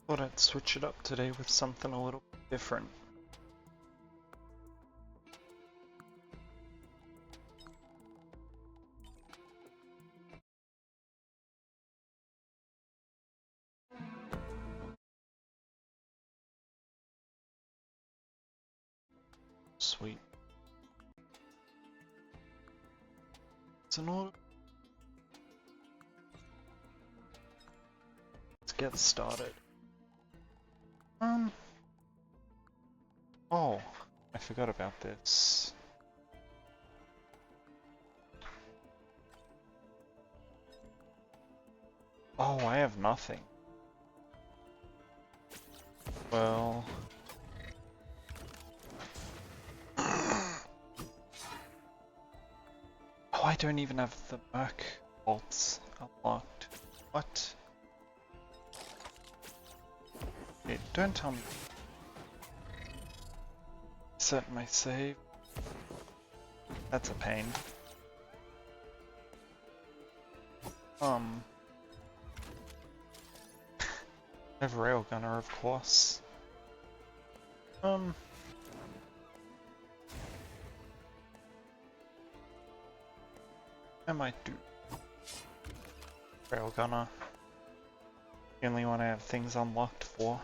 Thought I'd switch it up today with something a little bit different. Sweet. It's an order. Let's get started. Oh, I forgot about this. Oh, I have nothing. Well... Oh, I don't even have the Merc bolts unlocked. What? Wait, don't tell me. Set my save. That's a pain. I have Railgunner, of course. I might do Railgunner. The only one I have things unlocked for.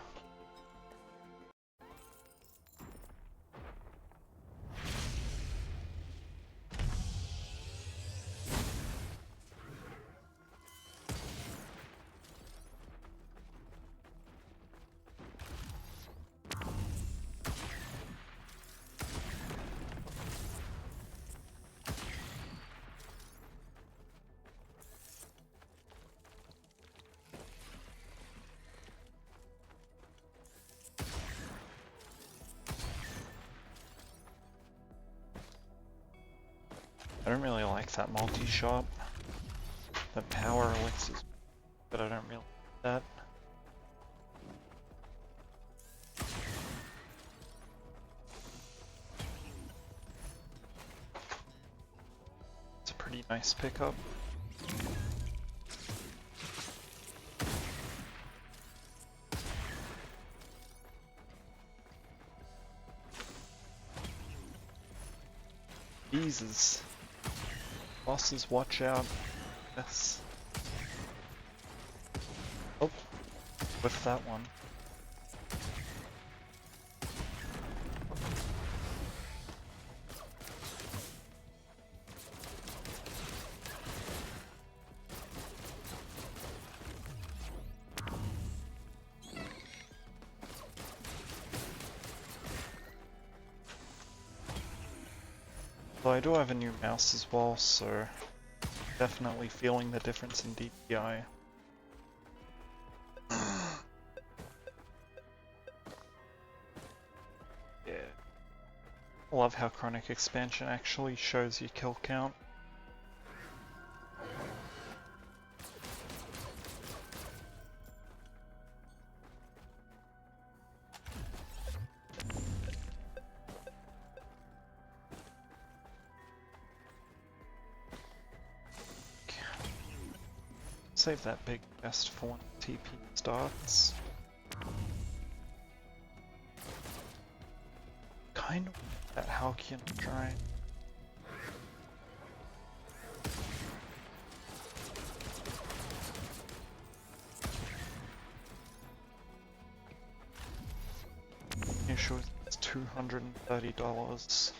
I don't really like that multi-shot. The power elixirs, but I don't really like that. It's a pretty nice pickup. Jesus. Bosses, watch out. Yes. Oh, with that one. Though I do have a new mouse as well, so definitely feeling the difference in DPI. Yeah. I love how Chronic Expansion actually shows your kill count. Save that big chest for when TP starts. Kind of that Halcyon trying. You sure it's $230.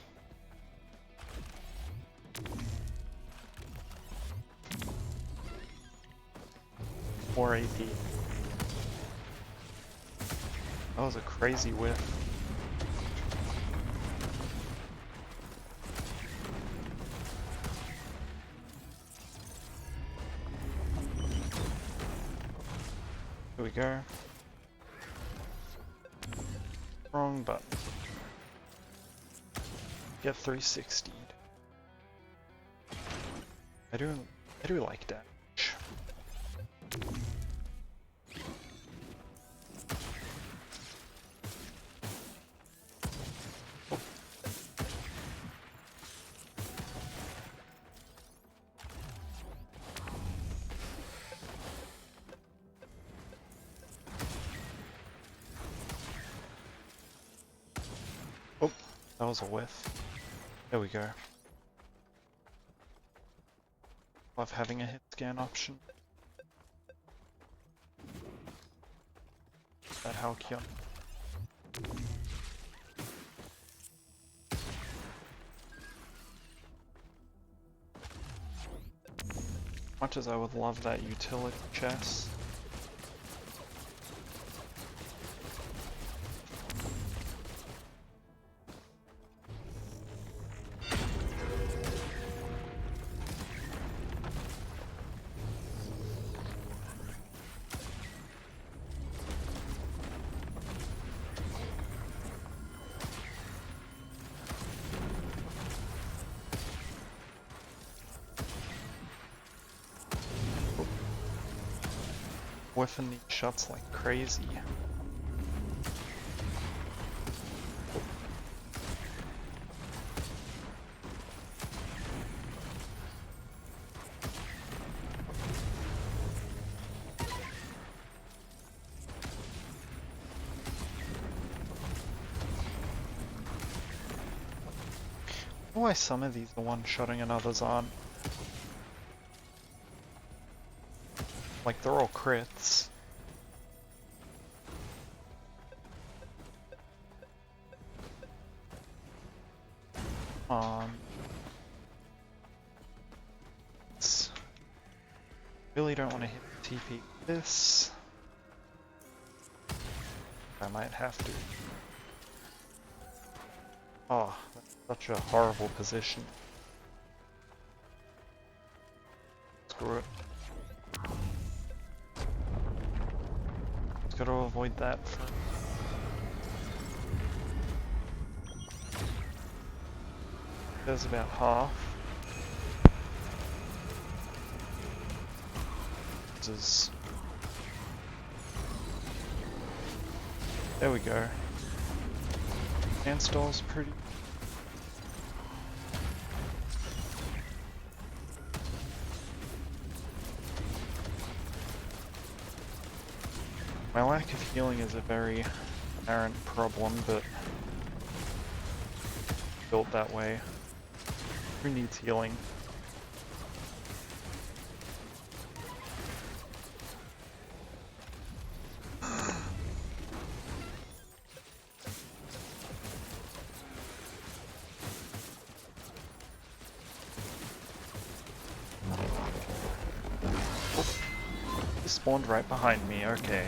4 AP. That was a crazy whiff. Here we go. Wrong button. Get 360'd. I do like damage. That was a whiff. There we go. Love having a hit scan option. That Halcyon. Much as I would love that utility chest. Whiffing these shots like crazy. Why some of these are one-shotting and others aren't? Like, they're all crits. Really don't want to hit TP this. I might have to. Oh, that's such a horrible position. Screw it. Just gotta avoid that for... There's about half. There we go. Handstall's pretty. My lack of healing is a very apparent problem, but built that way. Who needs healing? Spawned right behind me, okay.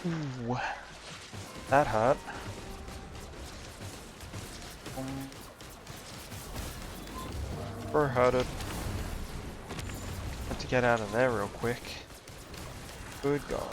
Ooh, that hurt. We're hurted. Have to get out of there real quick. Good God.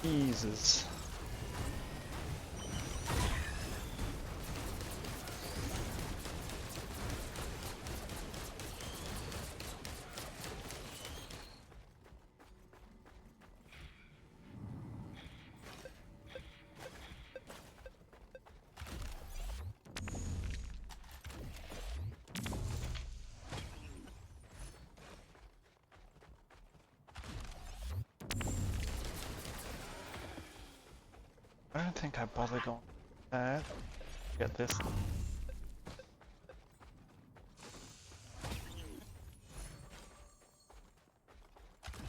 Jesus. I don't think I bothered on that. Get this.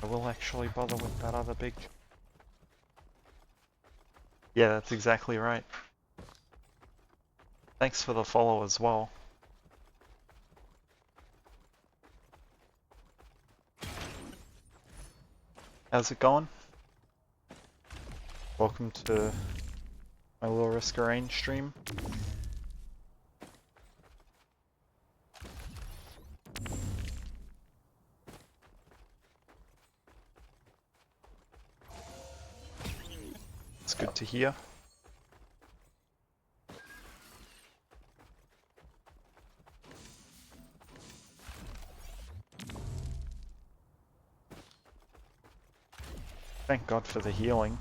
I will actually bother with that other big... Yeah, that's exactly right. Thanks for the follow as well. How's it going? Welcome to my Little Risk of Rain stream. It's good to hear. Thank God for the healing.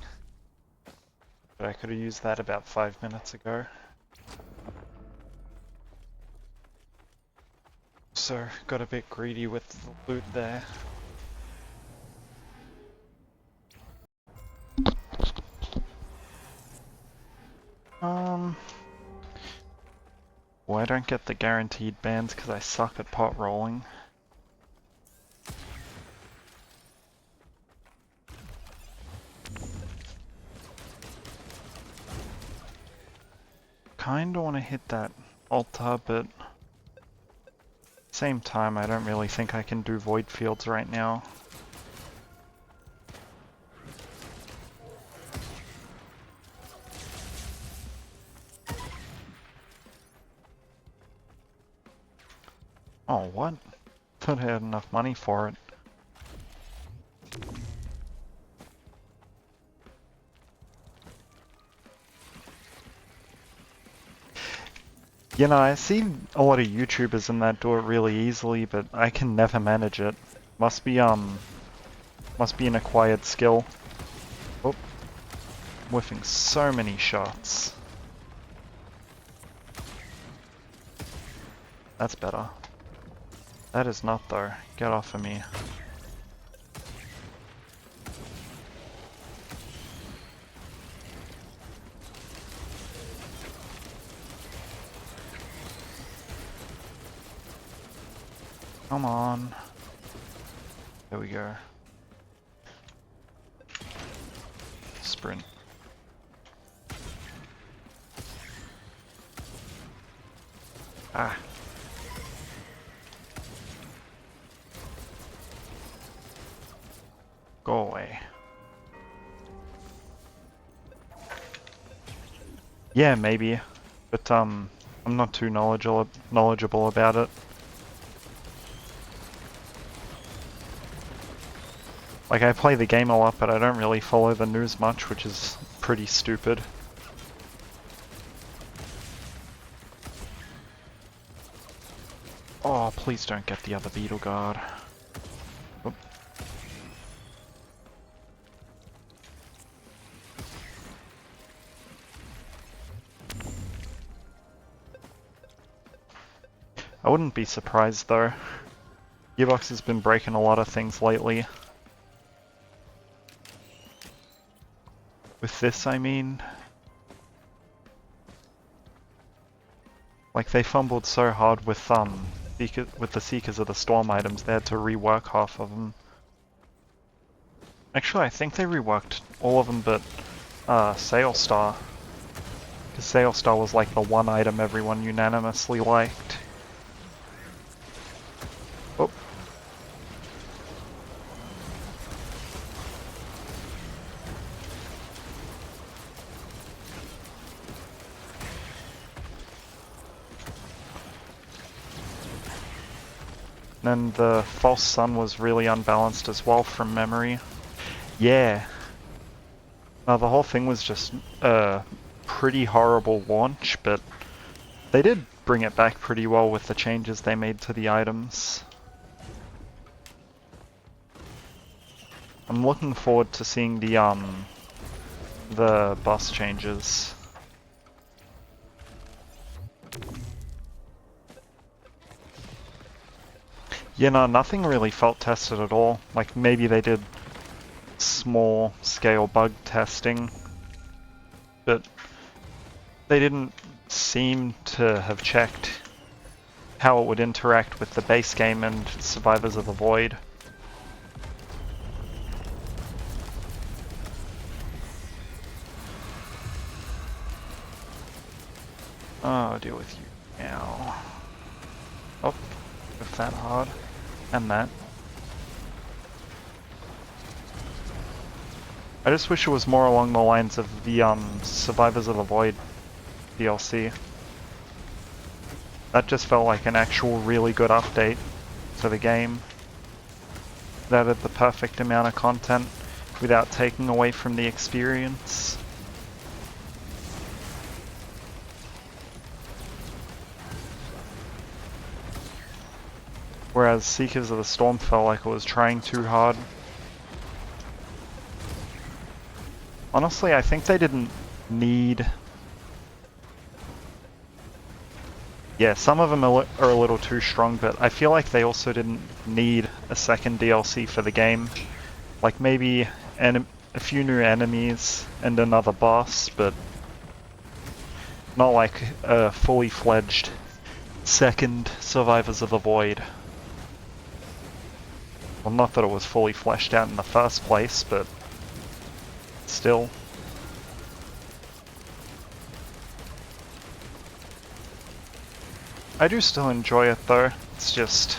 But I could have used that about 5 minutes ago. So, got a bit greedy with the loot there. Well, I don't get the guaranteed bans because I suck at pot rolling. Kinda want to hit that altar, but same time I don't really think I can do void fields right now. Oh, what? Thought I had enough money for it. You know, I see a lot of YouTubers in that do it really easily, but I can never manage it. Must be an acquired skill. Oh, whiffing so many shots. That's better. That is not though. Get off of me. Come on. There we go. Sprint. Ah. Go away. Yeah, maybe. But I'm not too knowledgeable about it. Like, I play the game a lot, but I don't really follow the news much, which is pretty stupid. Oh, please don't get the other beetle guard. Oop. I wouldn't be surprised though. Gearbox has been breaking a lot of things lately. With this, I mean. Like, they fumbled so hard with the Seekers of the Storm items, they had to rework half of them. Actually, I think they reworked all of them but Sailstar. Because Sailstar was like the one item everyone unanimously liked. Oh. And the False Sun was really unbalanced as well from memory. Yeah. No, the whole thing was just a pretty horrible launch, but they did bring it back pretty well with the changes they made to the items. I'm looking forward to seeing the bus changes. Yeah, no, nothing really felt tested at all. Like, maybe they did small scale bug testing, but they didn't seem to have checked how it would interact with the base game and Survivors of the Void. Oh, I'll deal with you now. Oh, with that hard. And that. I just wish it was more along the lines of the Survivors of the Void DLC. That just felt like an actual really good update to the game. It added the perfect amount of content without taking away from the experience. Whereas Seekers of the Storm felt like it was trying too hard. Honestly, I think they didn't need... Yeah, some of them are a little too strong, but I feel like they also didn't need a second DLC for the game. Like maybe a few new enemies and another boss, but not like a fully fledged second Survivors of the Void. Well, not that it was fully fleshed out in the first place, but still. I do still enjoy it though, it's just...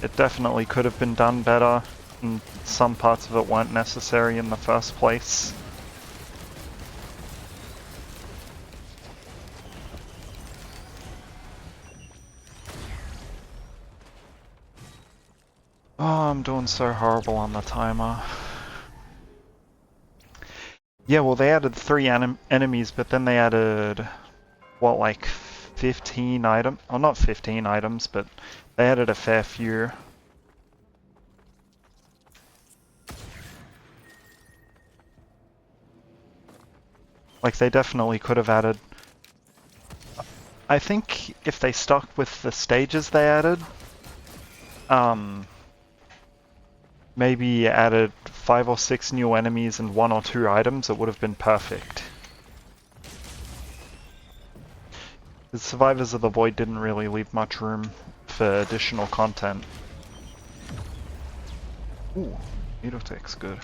It definitely could have been done better, and some parts of it weren't necessary in the first place. Oh, I'm doing so horrible on the timer. Yeah, well they added 3 enemies, but then they added, what, like 15 items? Oh, not 15 items, but they added a fair few. Like, they definitely could have added... I think if they stuck with the stages they added, maybe added 5 or 6 new enemies and 1 or 2 items, it would have been perfect. The Survivors of the Void didn't really leave much room for additional content. Ooh, Needletech's good.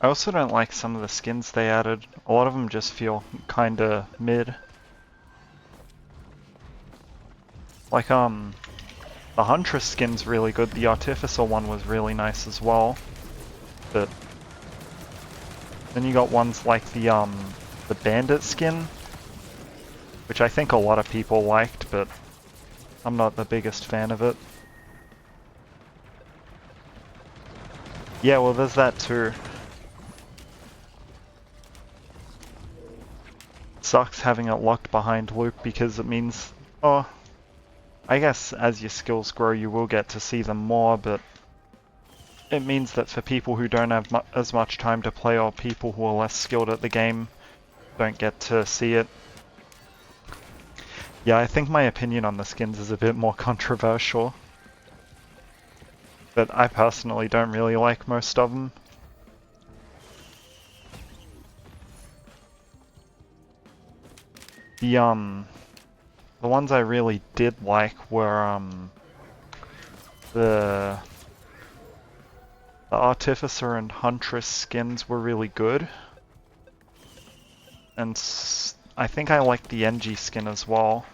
I also don't like some of the skins they added. A lot of them just feel kinda mid. Like, the Huntress skin's really good, the Artificer one was really nice as well. But then you got ones like the Bandit skin, which I think a lot of people liked, but I'm not the biggest fan of it. Yeah, well there's that too. Sucks having it locked behind Luke because it means, oh, I guess as your skills grow you will get to see them more, but it means that for people who don't have as much time to play or people who are less skilled at the game don't get to see it. Yeah, I think my opinion on the skins is a bit more controversial, but I personally don't really like most of them. The ones I really did like were the Artificer and Huntress skins were really good, and I think I liked the NG skin as well.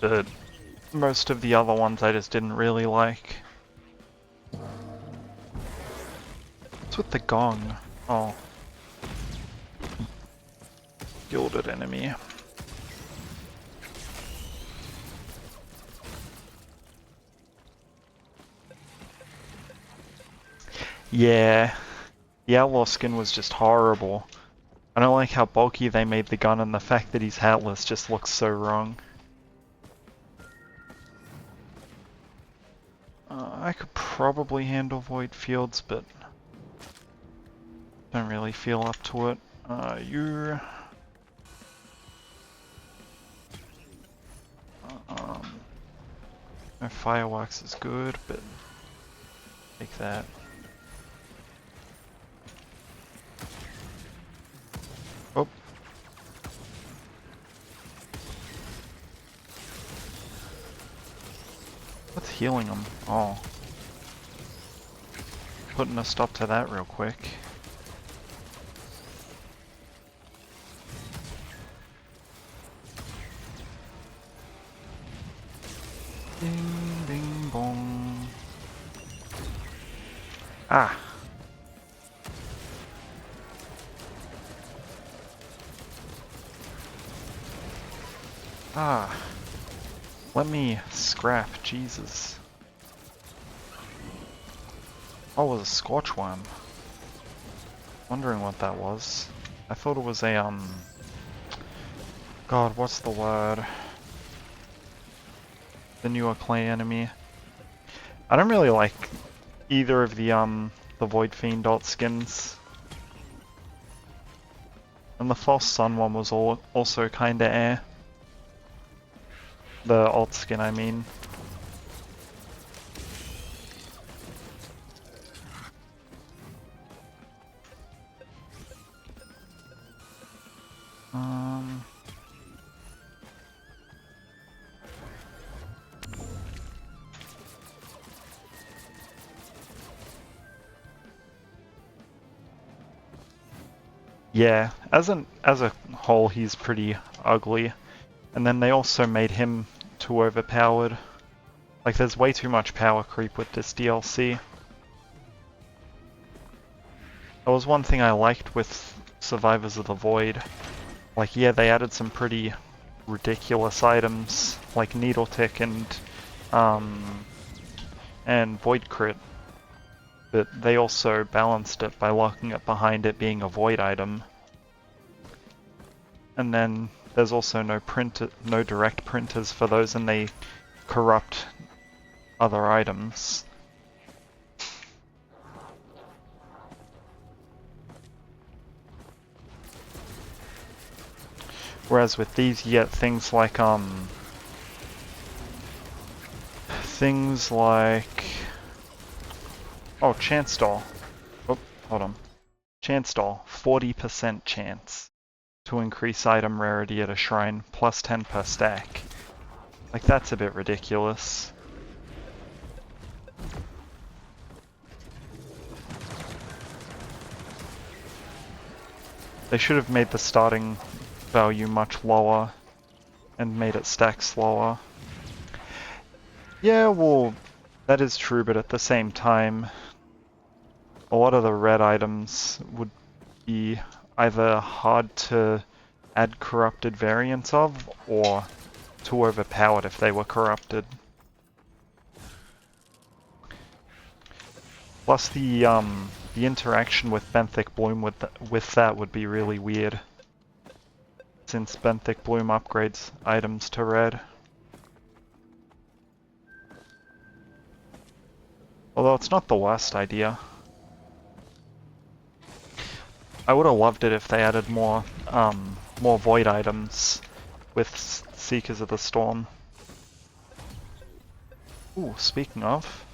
But most of the other ones I just didn't really like. What's with the gong? Oh. Gilded enemy. Yeah. The Outlaw skin was just horrible. I don't like how bulky they made the gun, and the fact that he's hatless just looks so wrong. I could probably handle Void Fields, but don't really feel up to it. You... no, Fireworks is good, but take that. Oh. What's healing him? Oh. Putting a stop to that real quick. Ding, ding, bong. Ah. Ah. Let me scrap, Jesus. Oh, it was a Scorchworm. Wondering what that was. I thought it was a, God, what's the word? The newer clay enemy. I don't really like either of the Void Fiend alt skins. And the False Sun one was also kinda eh. The alt skin, I mean. Yeah, as a whole, he's pretty ugly. And then they also made him too overpowered. Like, there's way too much power creep with this DLC. That was one thing I liked with Survivors of the Void. Like, yeah, they added some pretty ridiculous items, like Needle Tick and Void Crit. But they also balanced it by locking it behind it being a Void item. And then there's also no direct printers for those, and they corrupt other items. Whereas with these you get things like oh, chance doll. Oh, hold on. Chance doll, 40% chance to increase item rarity at a shrine, plus 10 per stack. Like, that's a bit ridiculous. They should have made the starting value much lower and made it stack slower. Yeah, well, that is true, but at the same time, a lot of the red items would be either hard to add corrupted variants of, or too overpowered if they were corrupted. Plus the interaction with Benthic Bloom with that would be really weird, since Benthic Bloom upgrades items to red. Although it's not the worst idea. I would have loved it if they added more Void items with Seekers of the Storm. Ooh, speaking of.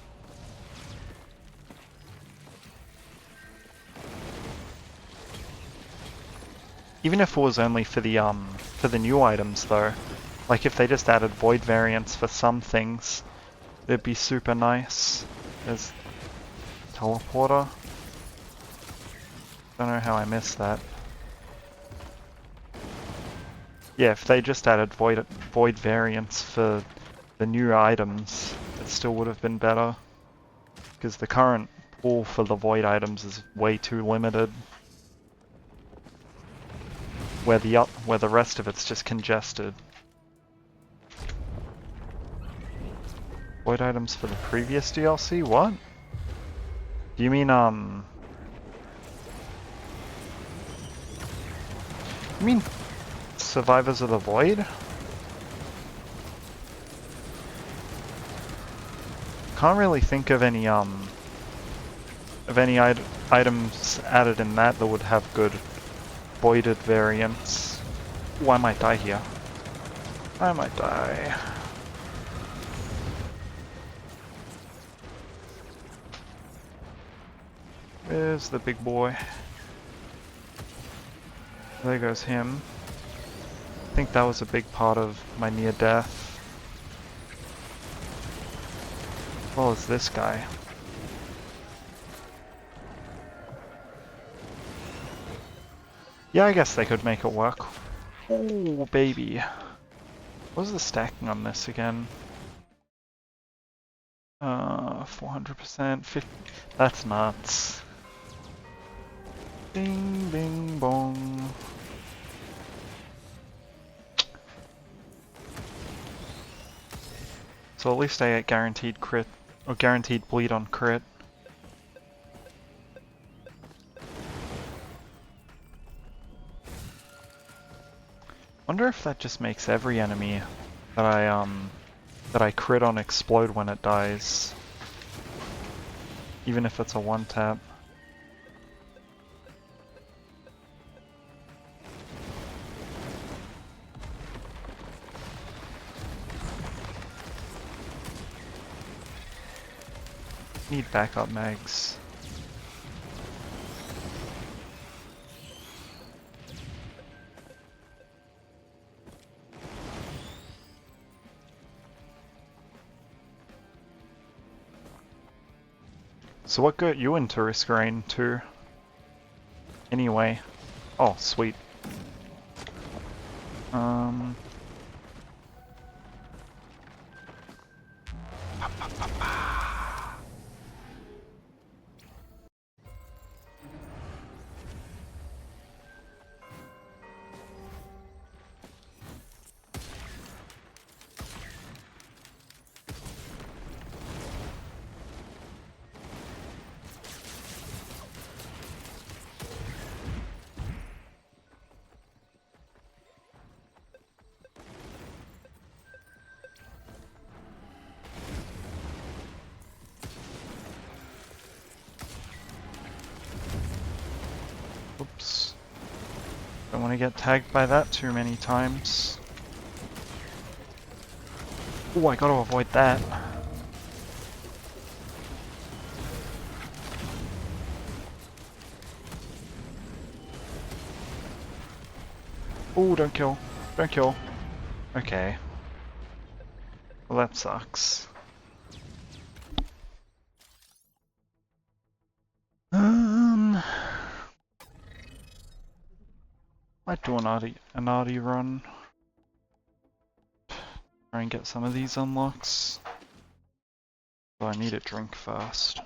Even if it was only for the new items though, like if they just added Void variants for some things, it'd be super nice. There's Teleporter. Don't know how I missed that. Yeah, if they just added Void variants for the new items, it still would have been better. Because the current pool for the Void items is way too limited. Where the rest of it's just congested. Void items for the previous DLC? What? Do you mean You mean Survivors of the Void? Can't really think of any items added in that would have good voided variants. Ooh, I might die here. I might die. Where's the big boy? There goes him. I think that was a big part of my near death. As well as this guy. Yeah, I guess they could make it work. Oh, baby. What was the stacking on this again? 400%, 50. That's nuts. Bing, bing, bong. So at least I get guaranteed crit, or guaranteed bleed on crit. wonder if that just makes every enemy that I crit on explode when it dies. Even if it's a one tap. Need backup mags. So what got you into Risk Rain too? Anyway. Oh, sweet. Oops. Don't want to get tagged by that too many times. Oh, I gotta avoid that. Oh, don't kill. Don't kill. Okay. Well, that sucks. Might do an arty run. Try and get some of these unlocks. But I need a drink first.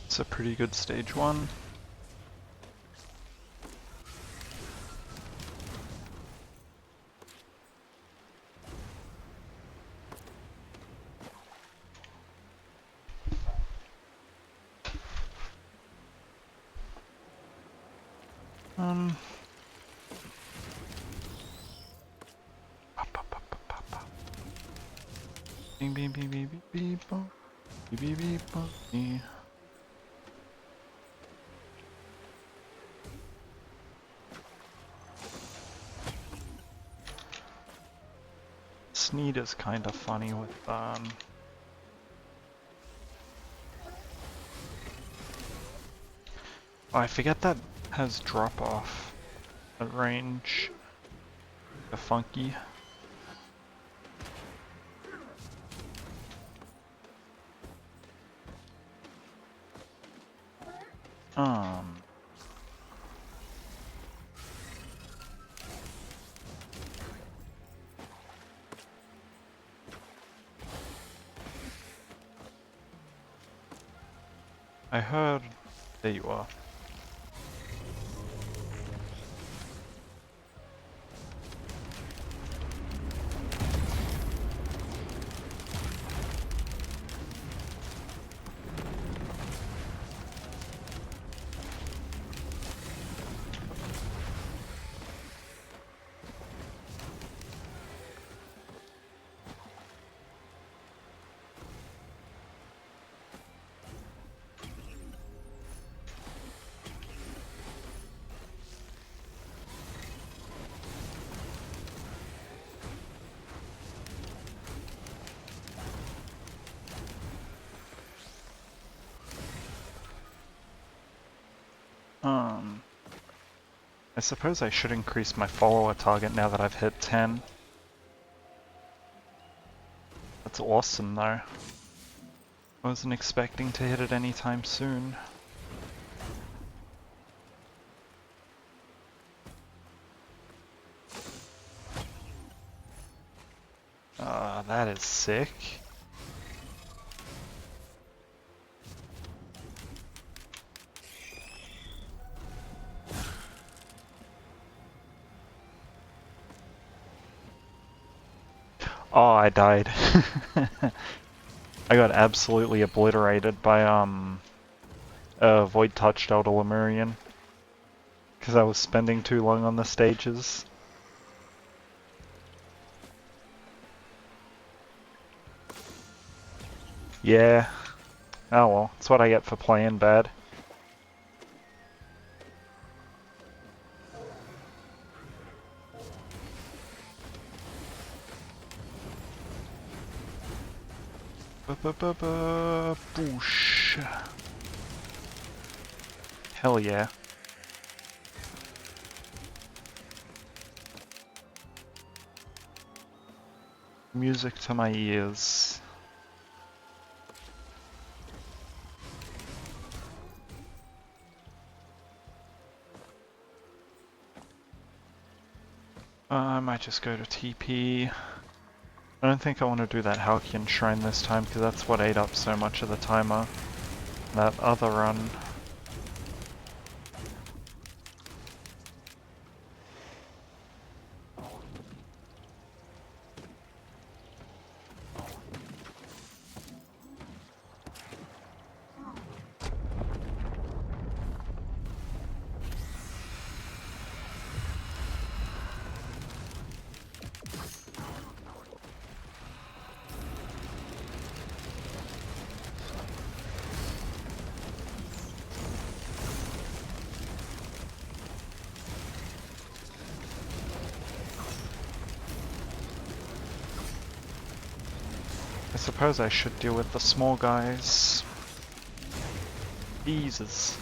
It's a pretty good stage one. Bing bing bing bing bing bing bong. Beep beep beep bong. Yeah. Sneed is kind of funny with Oh, I forget that has drop off at range. The funky. I heard. There you are. I suppose I should increase my follower target now that I've hit 10. That's awesome though. I wasn't expecting to hit it anytime soon. That is sick. Oh, I died. I got absolutely obliterated by Void Touched Elder Lemurian because I was spending too long on the stages. Yeah. Oh well, that's what I get for playing bad. Boosh. Hell yeah. Music to my ears. I might just go to TP. I don't think I want to do that Halcyon Shrine this time because that's what ate up so much of the timer. That other run. I suppose I should deal with the small guys. Jesus.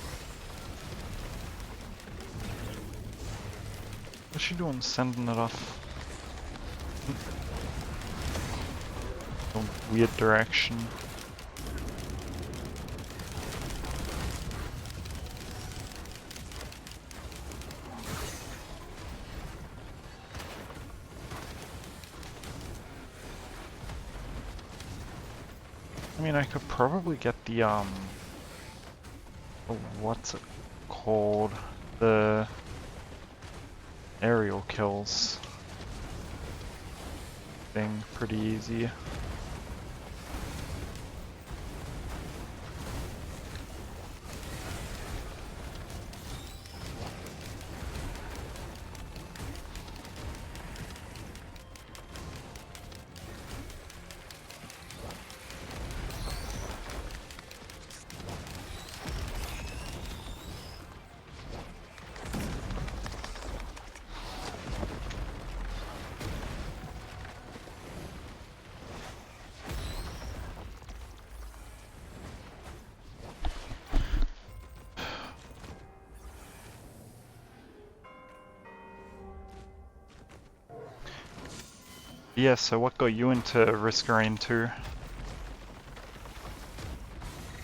What's she doing sending it off? A weird direction. I mean, I could probably get the, what's it called? The aerial kills thing pretty easy. Yeah, so what got you into Risk-A-Rain 2?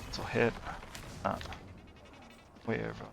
It's a hit. Way over.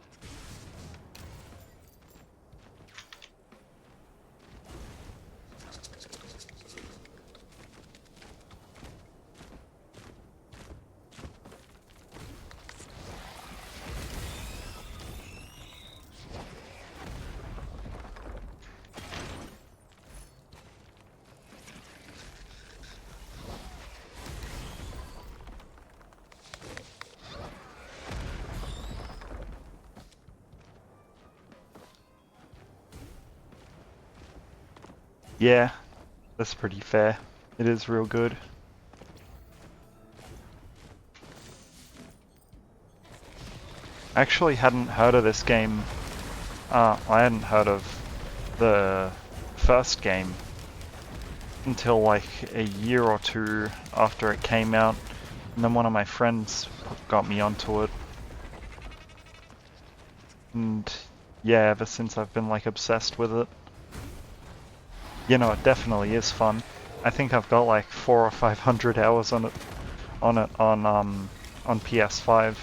Yeah, that's pretty fair. It is real good. I actually hadn't heard of this game. I hadn't heard of the first game until like a year or two after it came out, and then one of my friends got me onto it. And yeah, ever since I've been like obsessed with it. You know, it definitely is fun. I think I've got like 400 or 500 hours on it on PS5.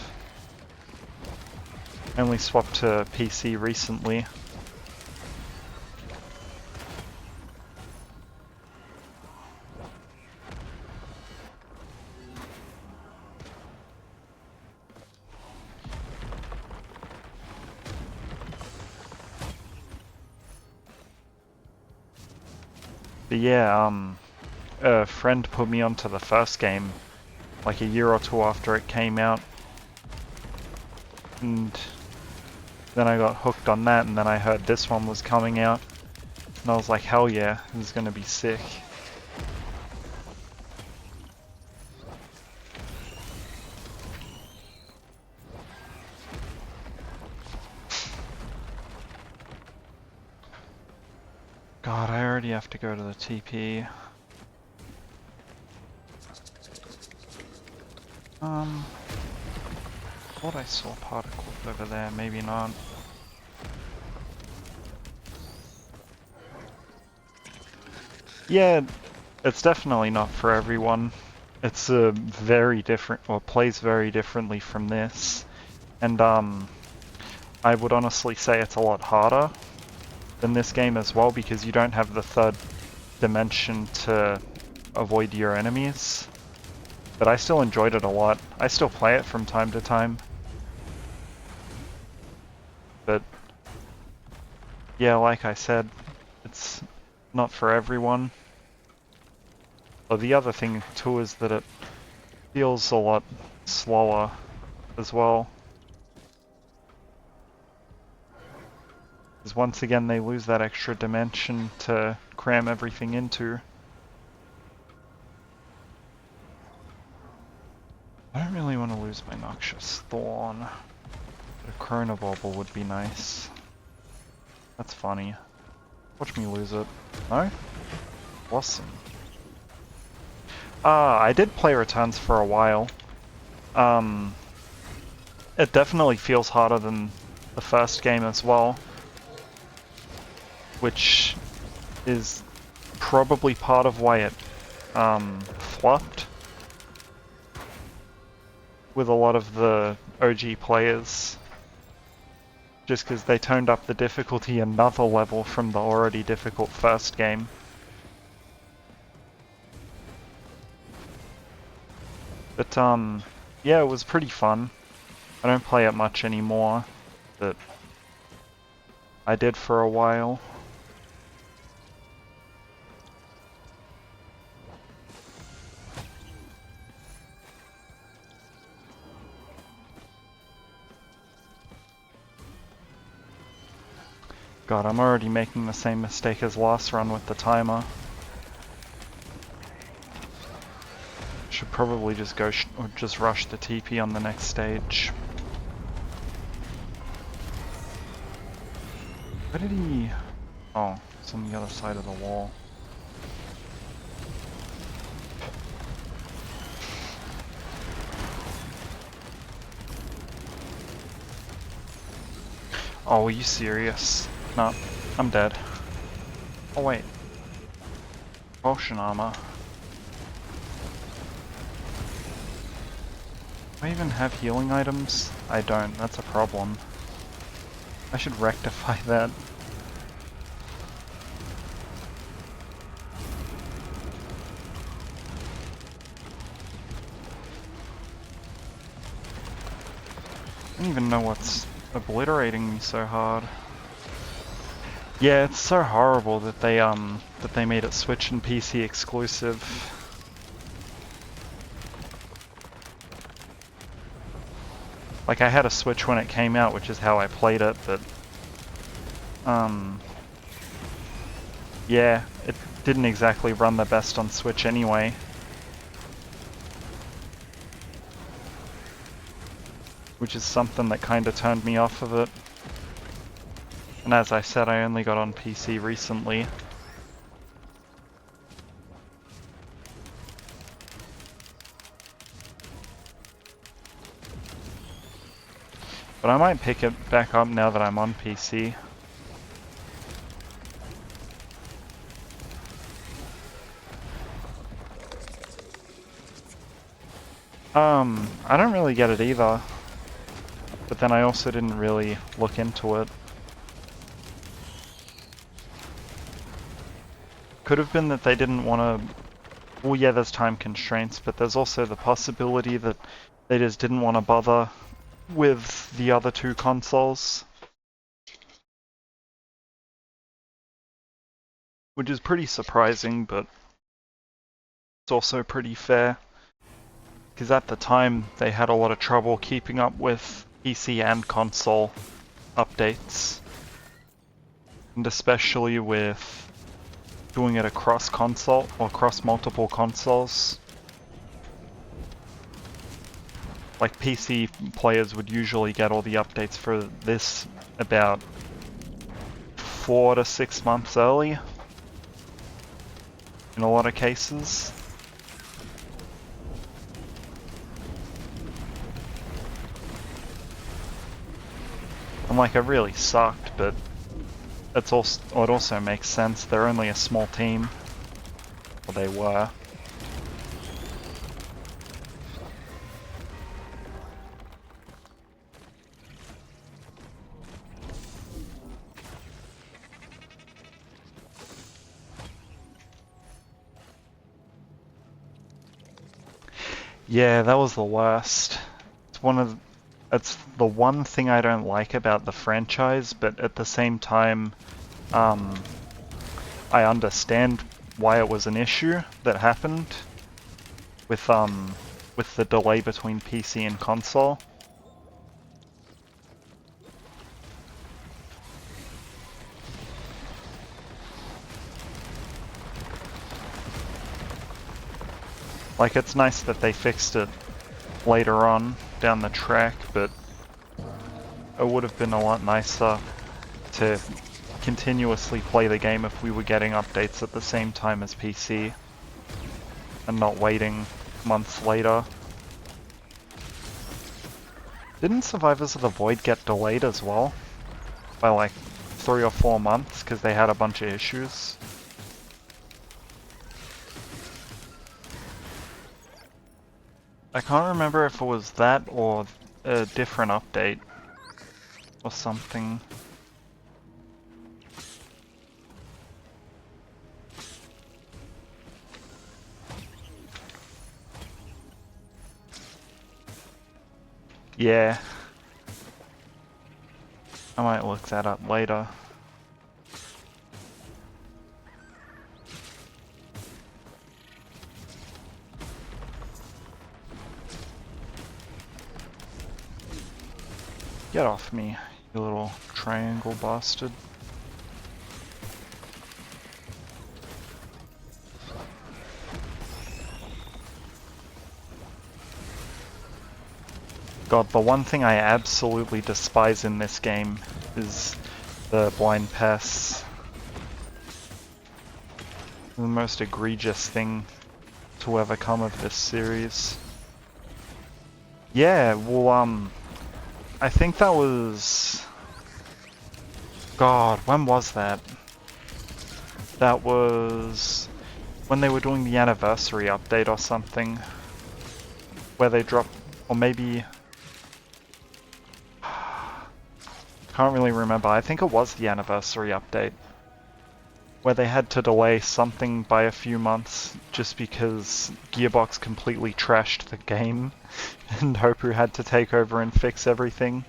I only swapped to PC recently. But yeah, a friend put me onto the first game like a year or two after it came out. And then I got hooked on that, and then I heard this one was coming out. And I was like, hell yeah, this is gonna be sick. God, I already have to go to the TP. Thought I saw particles over there, maybe not. Yeah, it's definitely not for everyone. It's a very different, or plays very differently from this. And I would honestly say it's a lot harder than this game as well, because you don't have the third dimension to avoid your enemies. But I still enjoyed it a lot. I still play it from time to time. But yeah, like I said, it's not for everyone. Well, the other thing too is that it feels a lot slower as well. Because once again they lose that extra dimension to cram everything into. I don't really want to lose my Noxious Thorn. But a Chronobauble would be nice. That's funny. Watch me lose it. No? Awesome. I did play Returns for a while. It definitely feels harder than the first game as well. Which is probably part of why it flopped with a lot of the OG players. Just because they toned up the difficulty another level from the already difficult first game. But yeah, it was pretty fun. I don't play it much anymore, but I did for a while. God, I'm already making the same mistake as last run with the timer. Should probably just go or just rush the TP on the next stage. Where did he... Oh, it's on the other side of the wall. Oh, are you serious? No, I'm dead. Oh wait. Potion armor. Do I even have healing items? I don't, that's a problem. I should rectify that. I don't even know what's obliterating me so hard. Yeah, it's so horrible that they made it Switch and PC exclusive. Like, I had a Switch when it came out, which is how I played it, but yeah, it didn't exactly run the best on Switch anyway. Which is something that kinda turned me off of it. And as I said, I only got on PC recently. But I might pick it back up now that I'm on PC. I don't really get it either. But then I also didn't really look into it. Could have been that they didn't want to... Well, yeah, there's time constraints, but there's also the possibility that they just didn't want to bother with the other two consoles. Which is pretty surprising, but It's also pretty fair, because at the time they had a lot of trouble keeping up with PC and console updates, and especially with doing it across console or across multiple consoles. Like PC players would usually get all the updates for this about 4 to 6 months early in a lot of cases. And like, it really sucked, but it also makes sense. They're only a small team. Well, they were. Yeah, that was the worst. It's the one thing I don't like about the franchise, but at the same time, I understand why it was an issue that happened with the delay between PC and console. Like, it's nice that they fixed it later on down the track, but it would have been a lot nicer to continuously play the game if we were getting updates at the same time as PC and not waiting months later. Didn't Survivors of the Void get delayed as well? By like 3 or 4 months because they had a bunch of issues? I can't remember if it was that or a different update or something. Yeah. I might look that up later. Get off me, you little triangle bastard. God, the one thing I absolutely despise in this game is the blind pass. The most egregious thing to ever come of this series. Yeah, well, I think that was... God, when was that? That was when they were doing the anniversary update or something. Where they dropped... Or maybe... Can't really remember. I think it was the anniversary update. Where they had to delay something by a few months just because Gearbox completely trashed the game and Hopu had to take over and fix everything.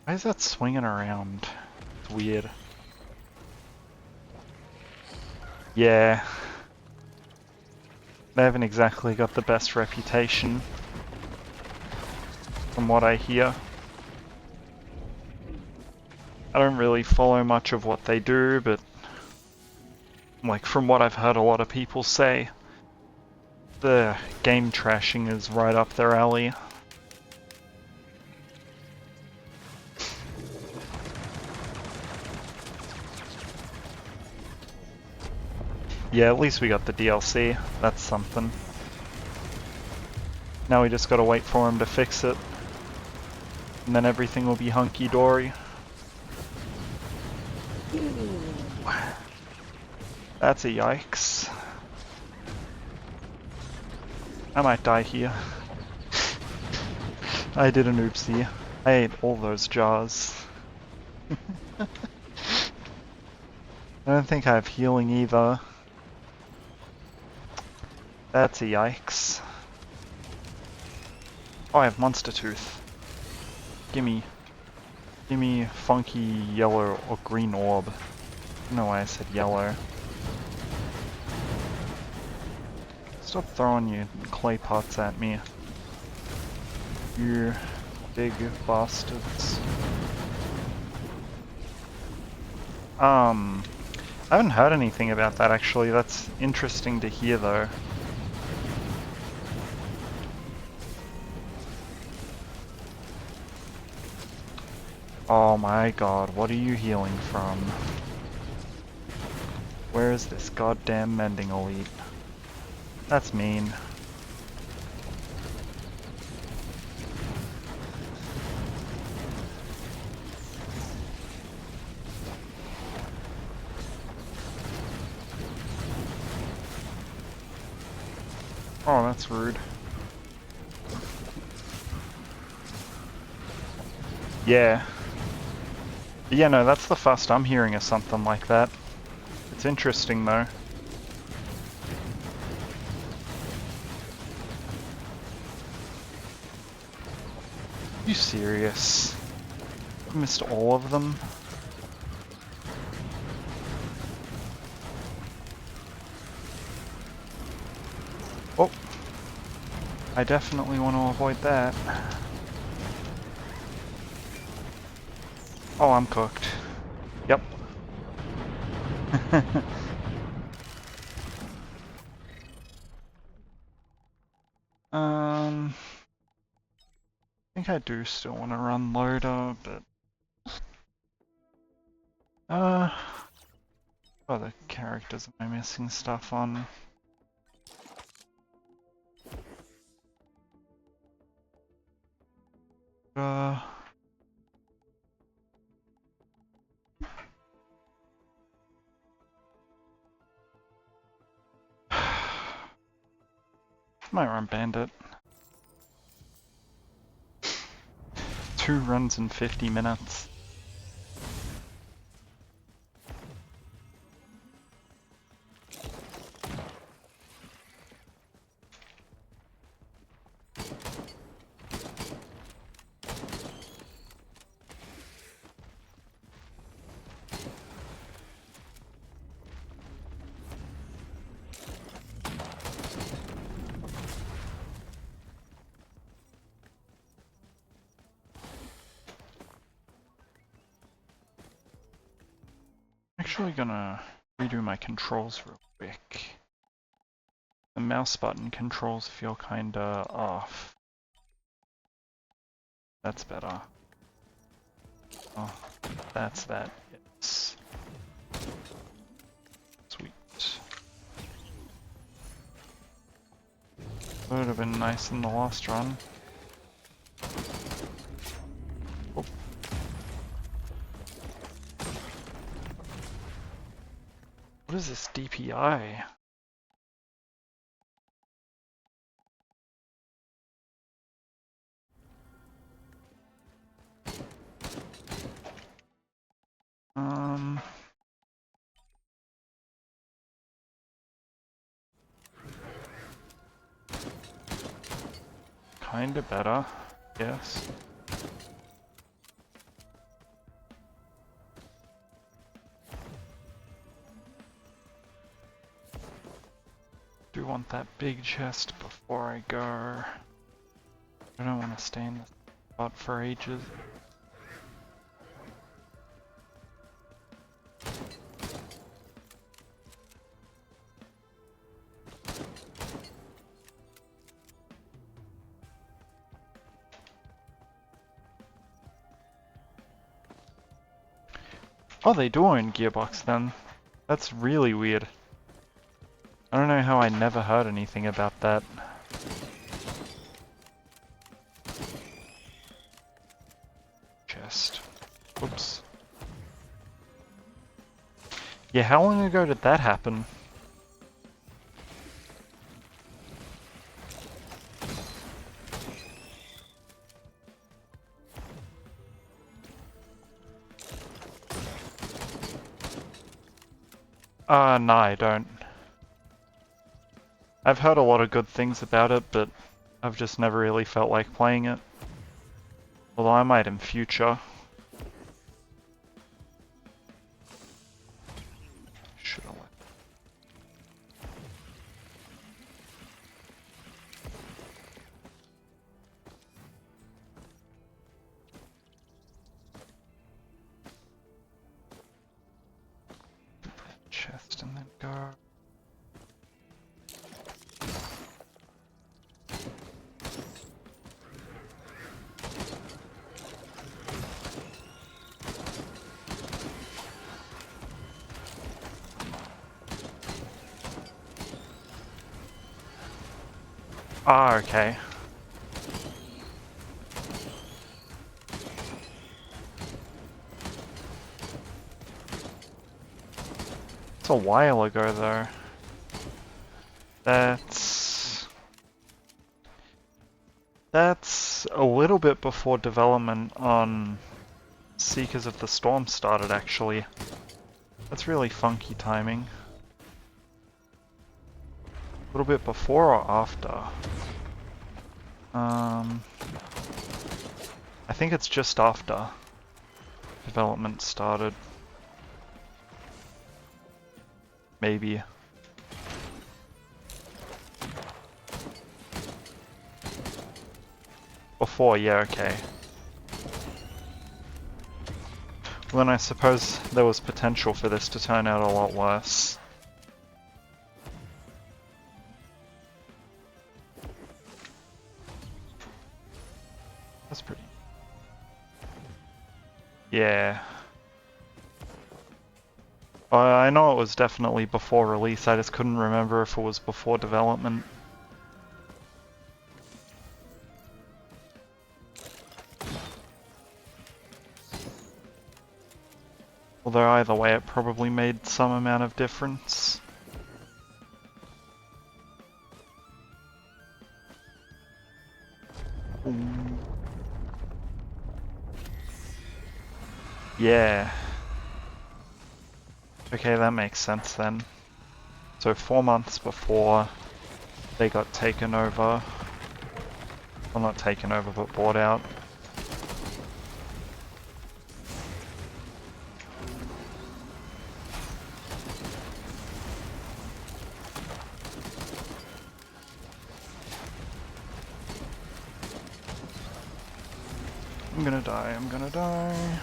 Why is that swinging around? It's weird. Yeah. They haven't exactly got the best reputation, from what I hear. I don't really follow much of what they do, but like from what I've heard a lot of people say, the game trashing is right up their alley. Yeah, at least we got the DLC. That's something. Now we just gotta wait for him to fix it. And then everything will be hunky-dory. That's a yikes. I might die here. I did an oopsie. I ate all those jars. I don't think I have healing either. That's a yikes. Oh, I have monster tooth. Gimme. Gimme funky yellow or green orb. I don't know why I said yellow. Stop throwing your clay pots at me. You big bastards. I haven't heard anything about that actually. That's interesting to hear though. Oh my god, what are you healing from? Where is this goddamn mending elite? That's mean. Oh, that's rude. Yeah. Yeah, no, that's the first I'm hearing of something like that. It's interesting though. Are you serious? I missed all of them? Oh. I definitely want to avoid that. Oh, I'm cooked. Yep. I think I do still want to run loader, but what other characters am I missing stuff on? Might run Bandit. 2 runs in 50 minutes. Actually gonna redo my controls real quick. The mouse button controls feel kinda off. That's better. Oh, that's that. Yes. Sweet. Would have been nice in the last run. Oh. What is this DPI? Kinda better, yes. Do want that big chest before I go. I don't want to stay in this spot for ages. Oh, they do own Gearbox then. That's really weird. I don't know how I never heard anything about that. Chest. Oops. Yeah, how long ago did that happen? No, I don't. I've heard a lot of good things about it, but I've just never really felt like playing it. Although I might in future. Should I chest and then go. Ah, okay. It's a while ago though. That's a little bit before development on Seekers of the Storm started, actually. That's really funky timing. A little bit before or after? I think it's just after development started. Maybe. Before, yeah, okay. Well, then I suppose there was potential for this to turn out a lot worse. That's pretty... Yeah. I know it was definitely before release, I just couldn't remember if it was before development. Although either way it probably made some amount of difference. Ooh. Yeah. Okay, that makes sense then. So 4 months before they got taken over. Well, not taken over, but bought out. I'm gonna die, I'm gonna die.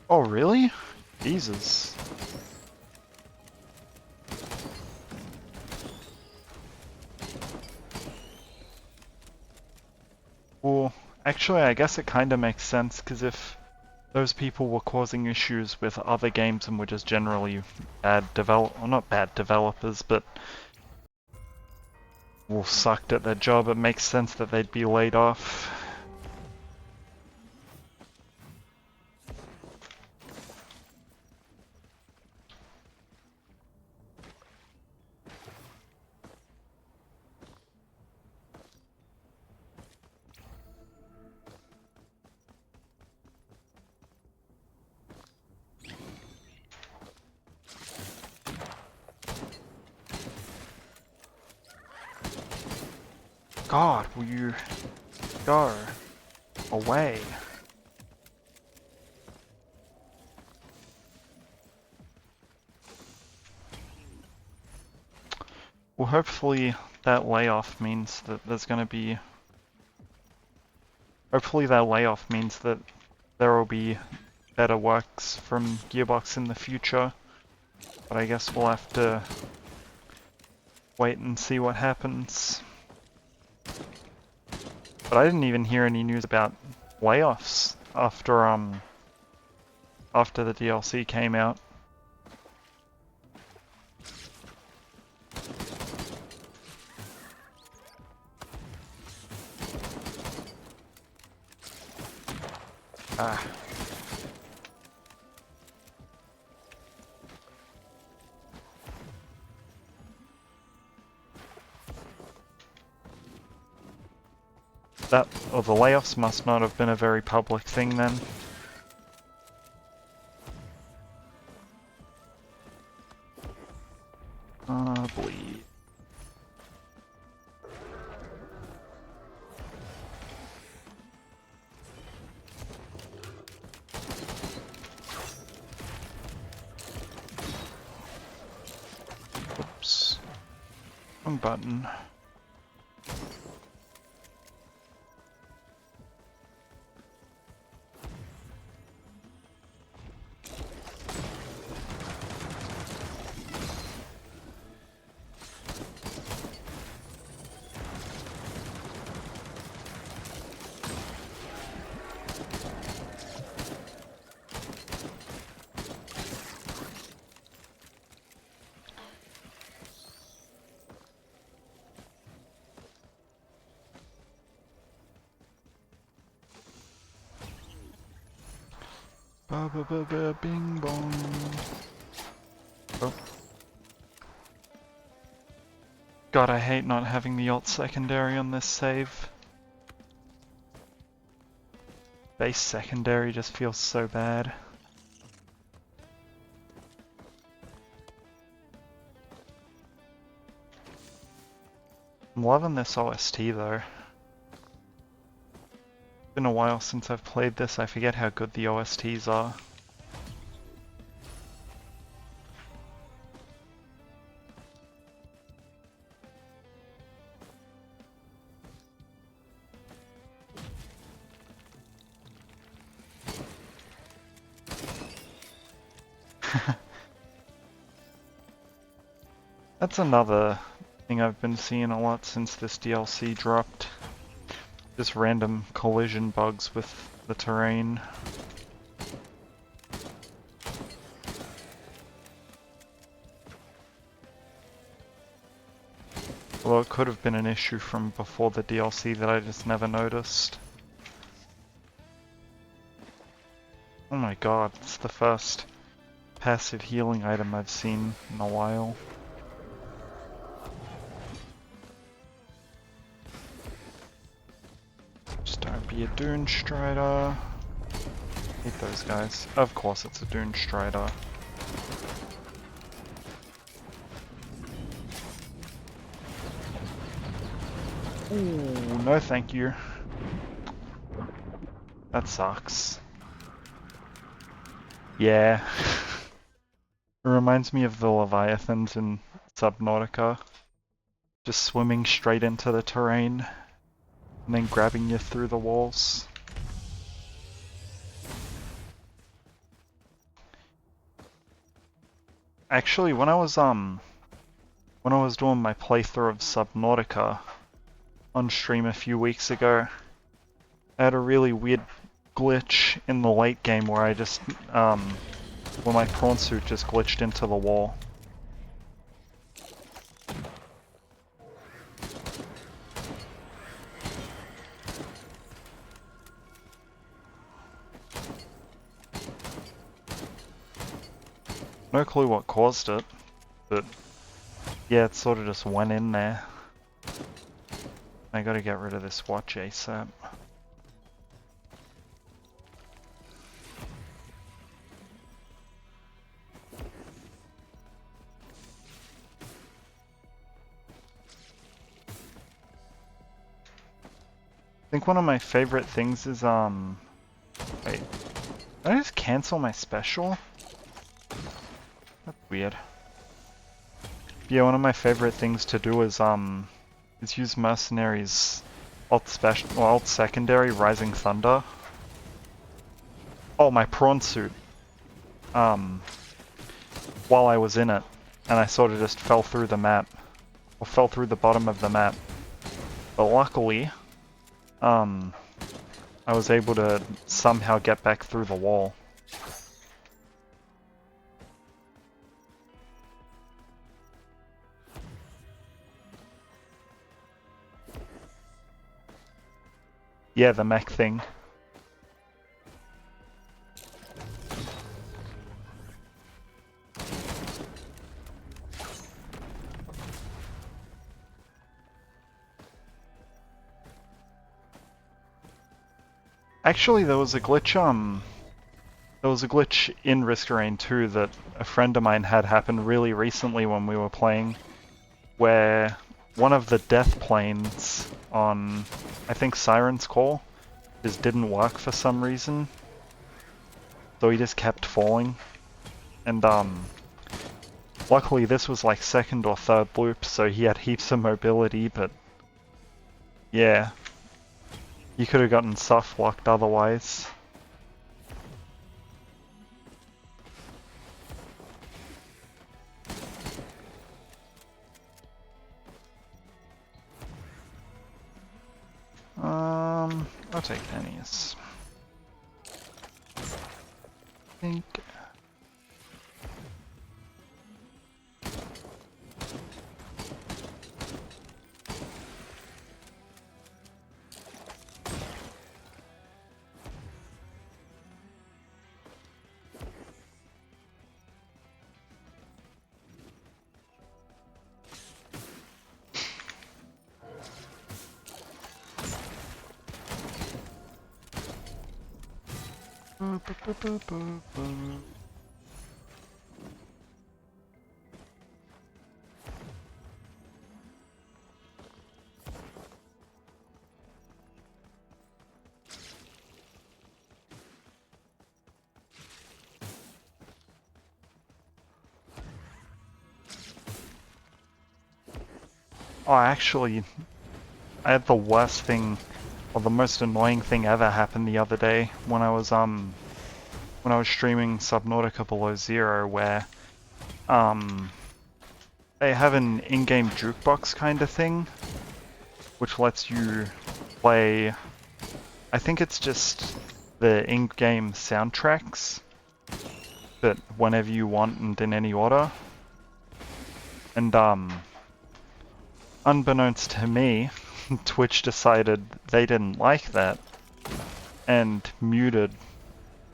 Oh, really? Jesus. Well, actually, I guess it kind of makes sense, because if those people were causing issues with other games and were just generally well, not bad developers, but well, sucked at their job, it makes sense that they'd be laid off. God, will you go away? Well, hopefully that layoff means that there's going to be Hopefully that layoff means that there will be better works from Gearbox in the future. But I guess we'll have to wait and see what happens. But I didn't even hear any news about layoffs after the DLC came out. Ah. The layoffs must not have been a very public thing then. Bleed. Oops. Wrong button. Ba ba ba ba bing bong. Oh. God, I hate not having the alt secondary on this save. Base secondary just feels so bad. I'm loving this OST though. Been a while since I've played this, I forget how good the OSTs are. That's another thing I've been seeing a lot since this DLC dropped. Just random collision bugs with the terrain. Although it could have been an issue from before the DLC that I just never noticed. Oh my god, it's the first passive healing item I've seen in a while. Just don't be a Dune Strider. Hate those guys. Of course it's a Dune Strider. Ooh, no thank you. That sucks. Yeah. It reminds me of the Leviathans in Subnautica. Just swimming straight into the terrain and then grabbing you through the walls. Actually, when I was doing my playthrough of Subnautica on stream a few weeks ago, I had a really weird glitch in the late game where I just where my prawn suit just glitched into the wall. No clue what caused it, but yeah, it sort of just went in there. I gotta get rid of this watch ASAP. I think one of my favorite things is, wait, did I just cancel my special? That's weird. Yeah, one of my favorite things to do is use mercenaries alt special, well, alt secondary, Rising Thunder. Oh, my prawn suit. While I was in it, and I sort of just fell through the map, or fell through the bottom of the map. But luckily, I was able to somehow get back through the wall. Yeah, the mech thing. Actually, there was a glitch, in Risk Rain 2 that a friend of mine had happen really recently when we were playing, where one of the death planes on, I think, Siren's Call just didn't work for some reason. So he just kept falling. And, luckily this was like second or third loop, so he had heaps of mobility, but yeah. You could have gotten soft locked otherwise. I'll take pennies. I think. Oh, actually, I had the worst thing, or the most annoying thing ever happen the other day when I was streaming Subnautica Below Zero, where they have an in-game jukebox kind of thing, which lets you play, I think it's just the in-game soundtracks, but whenever you want and in any order. And unbeknownst to me, Twitch decided they didn't like that and muted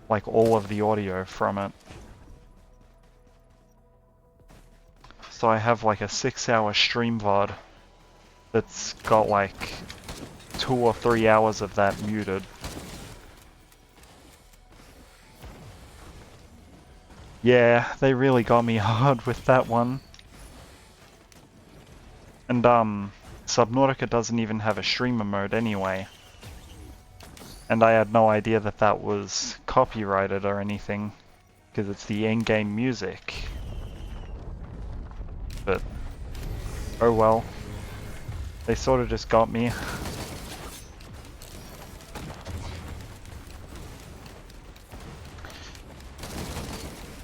like all of the audio from it. So I have like a 6-hour stream VOD that's got like 2 or 3 hours of that muted. Yeah, they really got me hard with that one. And Subnautica doesn't even have a streamer mode anyway. And I had no idea that that was copyrighted or anything, because it's the in-game music. But, oh well. They sort of just got me.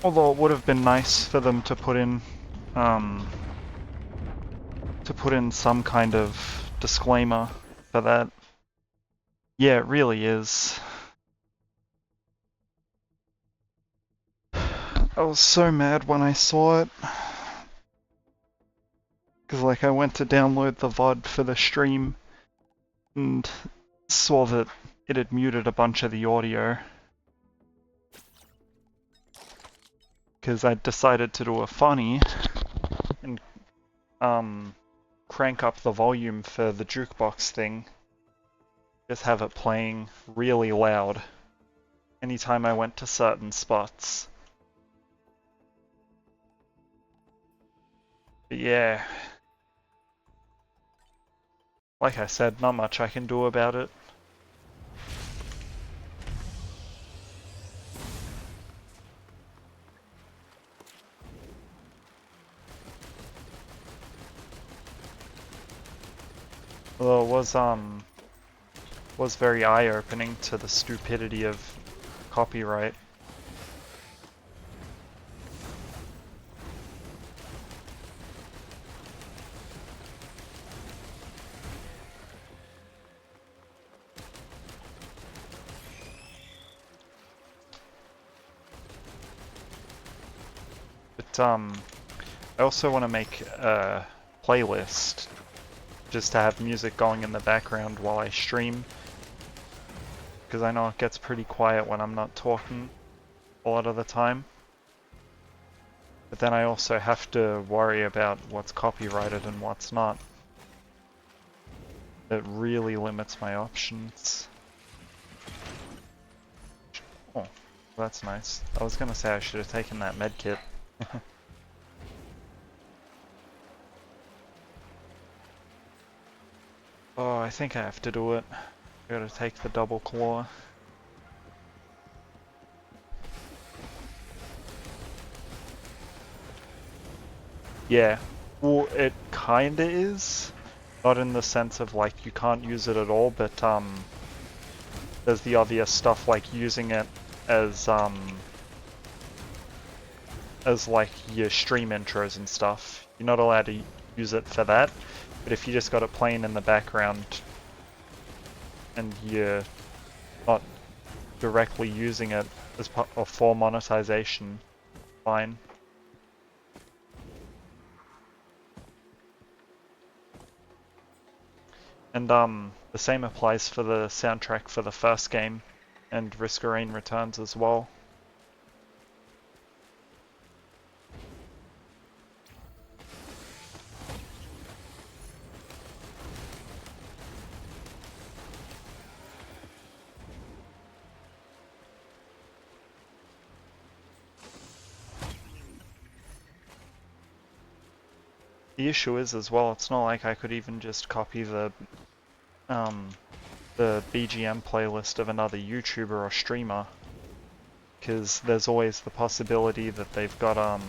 Although it would have been nice for them to put in some kind of disclaimer for that. Yeah, it really is. I was so mad when I saw it. Because like I went to download the VOD for the stream and saw that it had muted a bunch of the audio. Because I decided to do a funny and crank up the volume for the jukebox thing. Just have it playing really loud anytime I went to certain spots. But yeah. Like I said, not much I can do about it. Although it was was very eye-opening to the stupidity of copyright. But I also want to make a playlist just to have music going in the background while I stream, because I know it gets pretty quiet when I'm not talking a lot of the time. But then I also have to worry about what's copyrighted and what's not. It really limits my options. Oh, that's nice. I was gonna say I should have taken that medkit. Oh, I think I have to do it. I gotta take the double claw. Yeah, well, it kinda is. Not in the sense of like you can't use it at all, but there's the obvious stuff like using it as like your stream intros and stuff. You're not allowed to use it for that, but if you just got it playing in the background and you're not directly using it as part or for monetization, fine. And the same applies for the soundtrack for the first game and Risk of Rain Returns as well. The issue is as well, it's not like I could even just copy the BGM playlist of another YouTuber or streamer, because there's always the possibility that they've got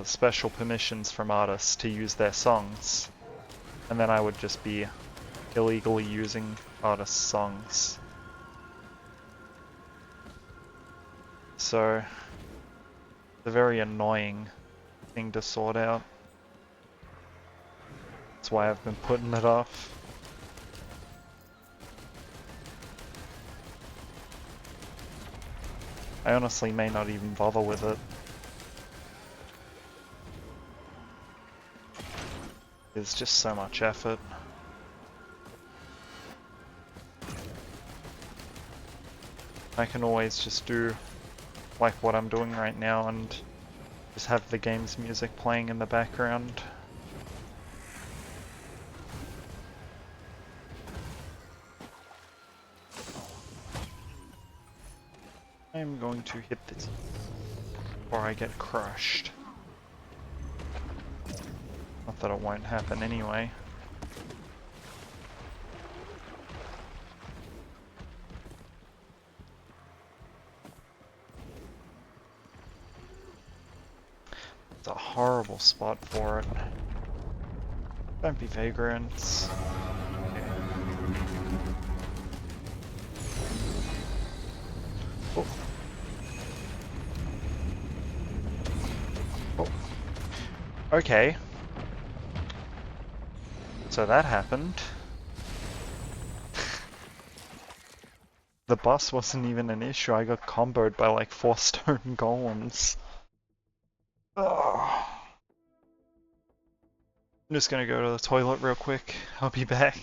special permissions from artists to use their songs, and then I would just be illegally using artists' songs. So it's a very annoying thing to sort out. That's why I've been putting it off. I honestly may not even bother with it. It's just so much effort. I can always just do like what I'm doing right now and just have the game's music playing in the background. I'm going to hit this or I get crushed. Not that it won't happen anyway. It's a horrible spot for it. Don't be vagrants. Okay. Oh. Oh. Okay. So that happened. The boss wasn't even an issue, I got comboed by like 4 stone golems. Oh. I'm just gonna go to the toilet real quick, I'll be back.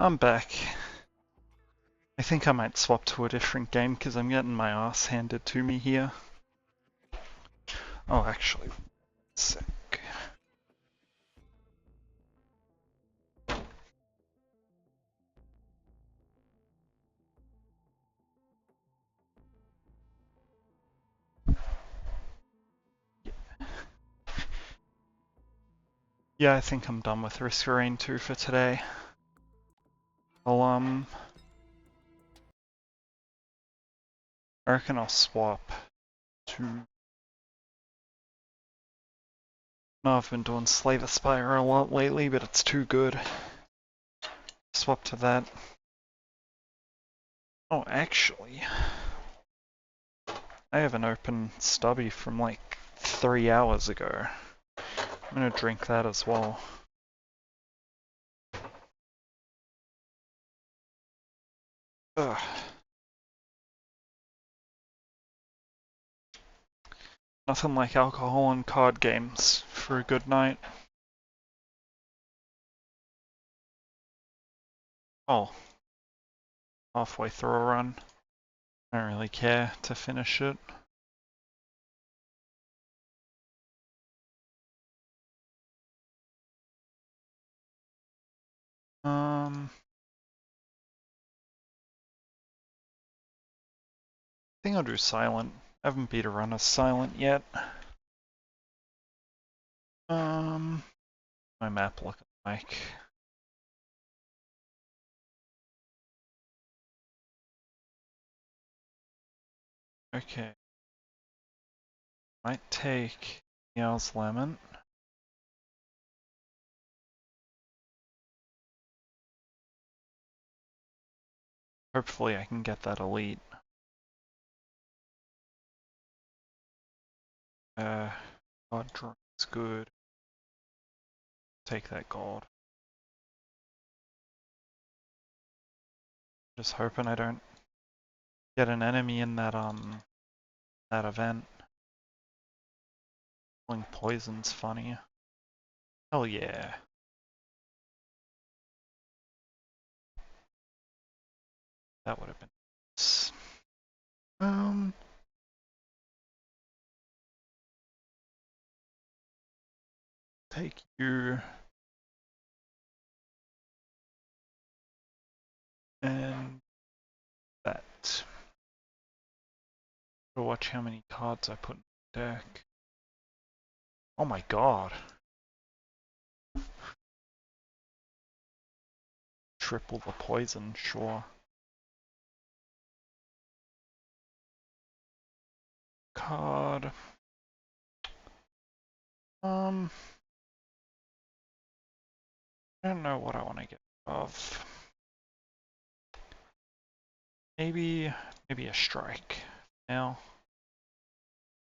I'm back. I think I might swap to a different game because I'm getting my ass handed to me here. Oh, actually, sec. Yeah, I think I'm done with Risk of Rain 2 for today. I'll, I reckon I'll swap to... No, I've been doing Slay the Spire a lot lately, but it's too good. Swap to that. Oh, actually, I have an open stubby from like 3 hours ago. I'm gonna drink that as well. Ugh. Nothing like alcohol and card games for a good night. Oh, halfway through a run. I don't really care to finish it. I think I'll do silent. I haven't beat a run as silent yet. My map looking like. Okay. Might take Meow's Lemon. Hopefully I can get that elite. God drunk's good. Take that gold. Just hoping I don't get an enemy in that that event. Feeling poison's funny. Hell yeah. That would have been nice. Take you and that. To watch how many cards I put in the deck. Oh my god. Triple the poison, sure. Card. I don't know what I want to get of. Maybe a strike now.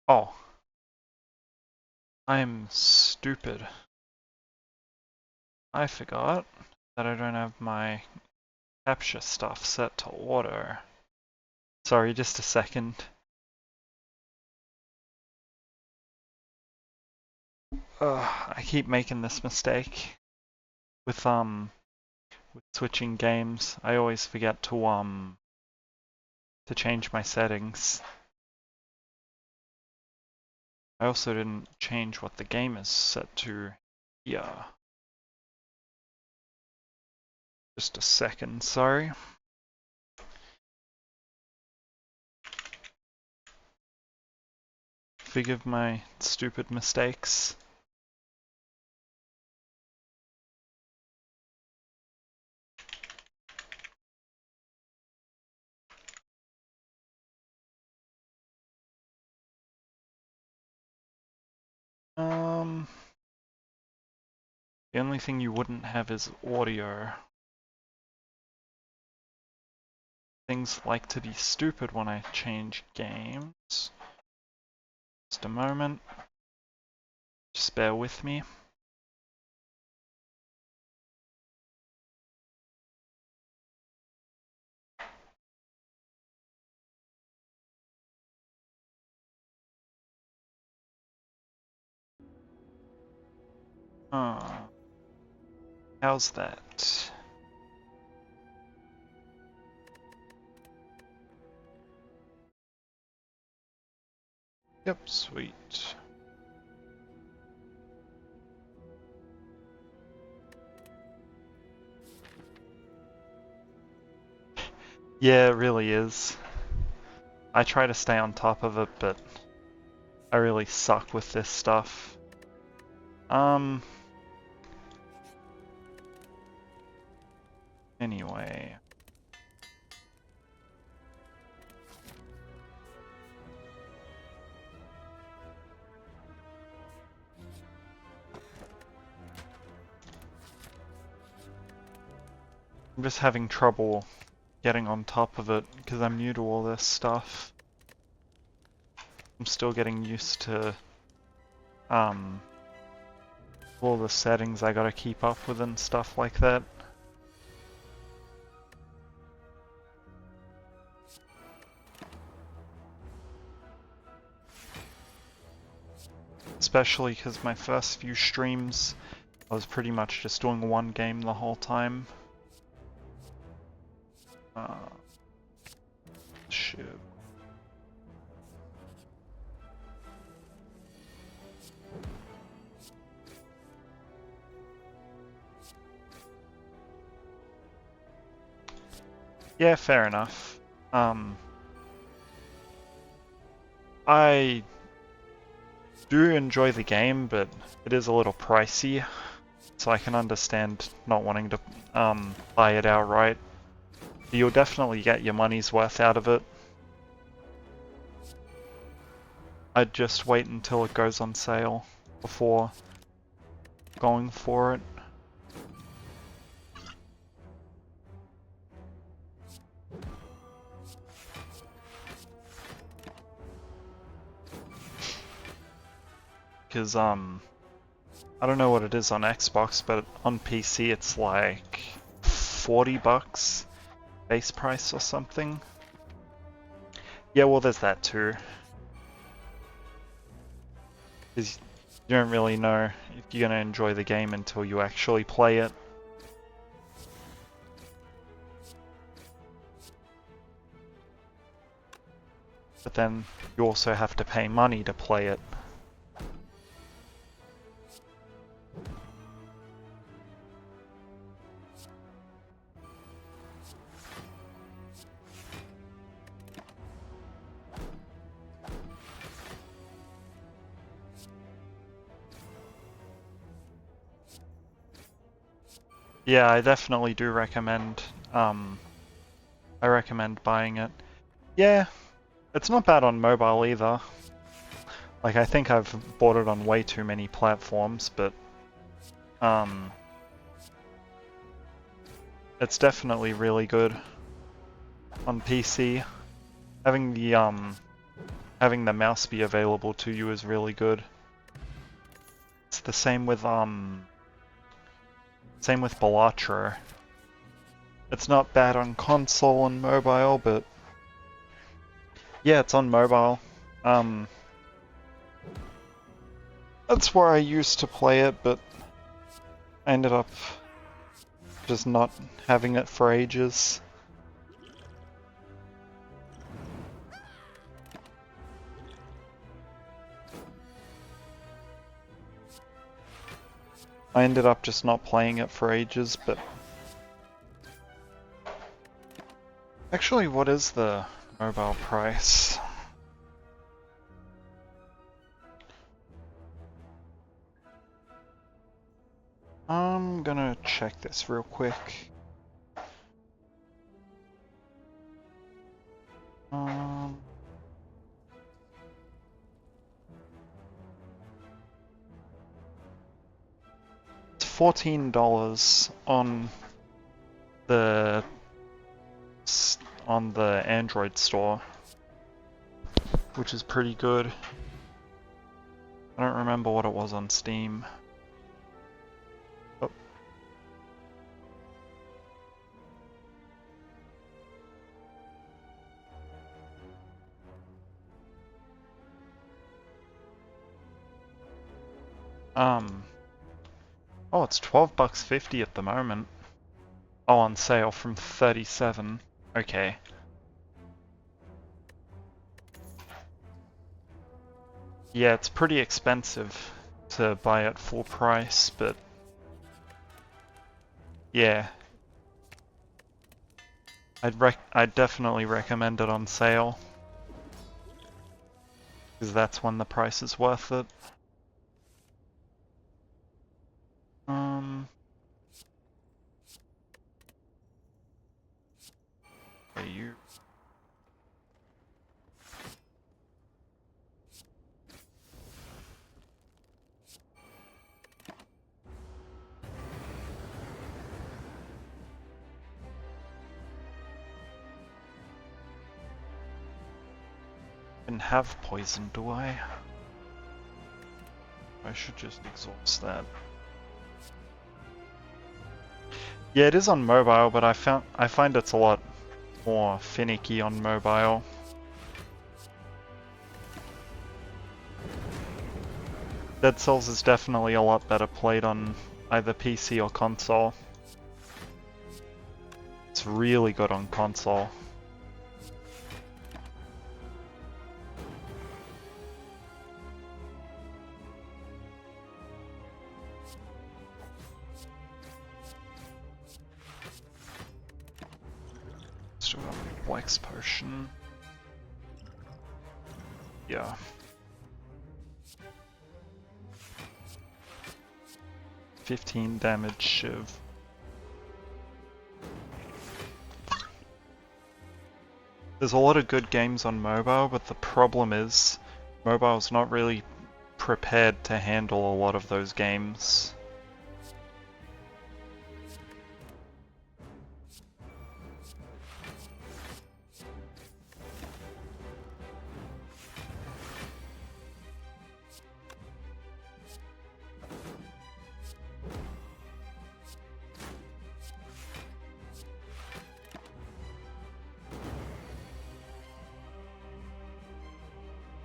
Oh. I'm stupid. I forgot that I don't have my capture stuff set to auto. Sorry, just a second. I keep making this mistake with switching games. I always forget to change my settings. I also didn't change what the game is set to. Yeah. Just a second, sorry. Forgive my stupid mistakes. The only thing you wouldn't have is audio. Things like to be stupid when I change games. Just a moment. Just bear with me. How's that? Yep, sweet. Yeah, it really is. I try to stay on top of it, but I really suck with this stuff. Anyway. I'm just having trouble getting on top of it because I'm new to all this stuff. I'm still getting used to all the settings I gotta keep up with and stuff like that. Especially because my first few streams, I was pretty much just doing one game the whole time. Shit. Yeah, fair enough. I do enjoy the game, but it is a little pricey, so I can understand not wanting to buy it outright. You'll definitely get your money's worth out of it. I'd just wait until it goes on sale before going for it. Because, I don't know what it is on Xbox, but on PC it's like $40 base price or something. Yeah, well, there's that too. Because you don't really know if you're going to enjoy the game until you actually play it. But then you also have to pay money to play it. Yeah, I definitely do recommend, I recommend buying it. Yeah, it's not bad on mobile either. Like, I think I've bought it on way too many platforms, but, it's definitely really good on PC. Having the mouse be available to you is really good. It's the same with Balatro. It's not bad on console and mobile, but yeah, it's on mobile. That's where I used to play it, but I ended up just not having it for ages. I ended up just not playing it for ages, but actually, what is the mobile price? I'm gonna check this real quick. It's $14 on the Android store, which is pretty good. I don't remember what it was on Steam. Oh, it's $12.50 at the moment. Oh, on sale from 37. Okay. Yeah, it's pretty expensive to buy at full price, but yeah, I'd definitely recommend it on sale, because that's when the price is worth it. You can have poison, do I? I should just exhaust that. Yeah, it is on mobile, but I find it's a lot more finicky on mobile. Dead Cells is definitely a lot better played on either PC or console. It's really good on console. Still got Flex Potion. Yeah. $15 damage Shiv. There's a lot of good games on mobile, but the problem is mobile's not really prepared to handle a lot of those games.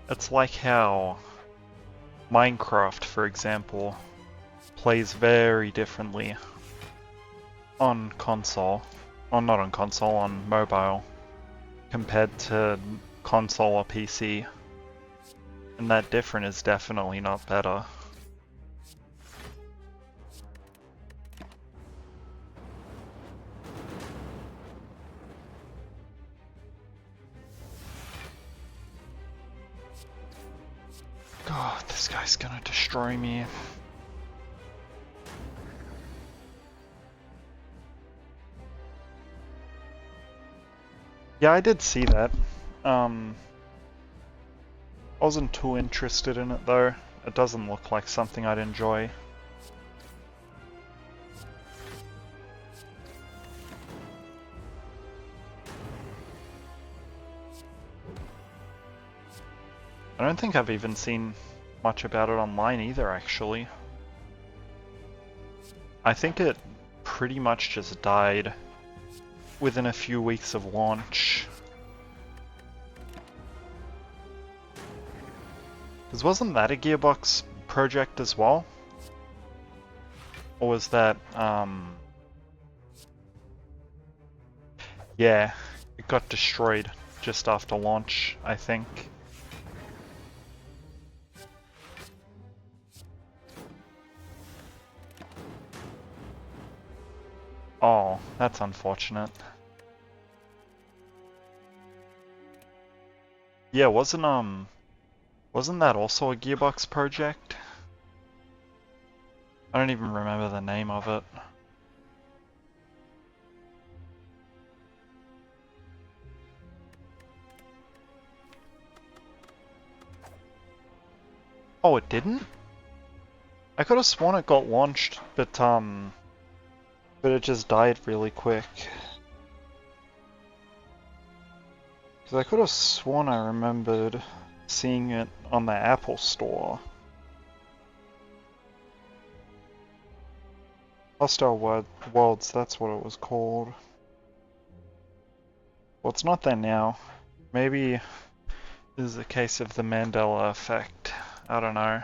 It's like how Minecraft, for example, plays very differently on console, or not on console, on mobile, compared to console or PC. And that different is definitely not better. God, this guy's gonna destroy me. Yeah, I did see that. Wasn't too interested in it though. It doesn't look like something I'd enjoy. I don't think I've even seen much about it online either, actually. I think it pretty much just died within a few weeks of launch. Because wasn't that a Gearbox project as well? Or was that, yeah, it got destroyed just after launch, I think. Oh, that's unfortunate. Yeah, wasn't that also a Gearbox project? I don't even remember the name of it. Oh, it didn't? I could have sworn it got launched, but it just died really quick. Because I could have sworn I remembered seeing it on the Apple Store. Hostile Worlds, that's what it was called. Well, it's not there now. Maybe this is a case of the Mandela effect. I don't know.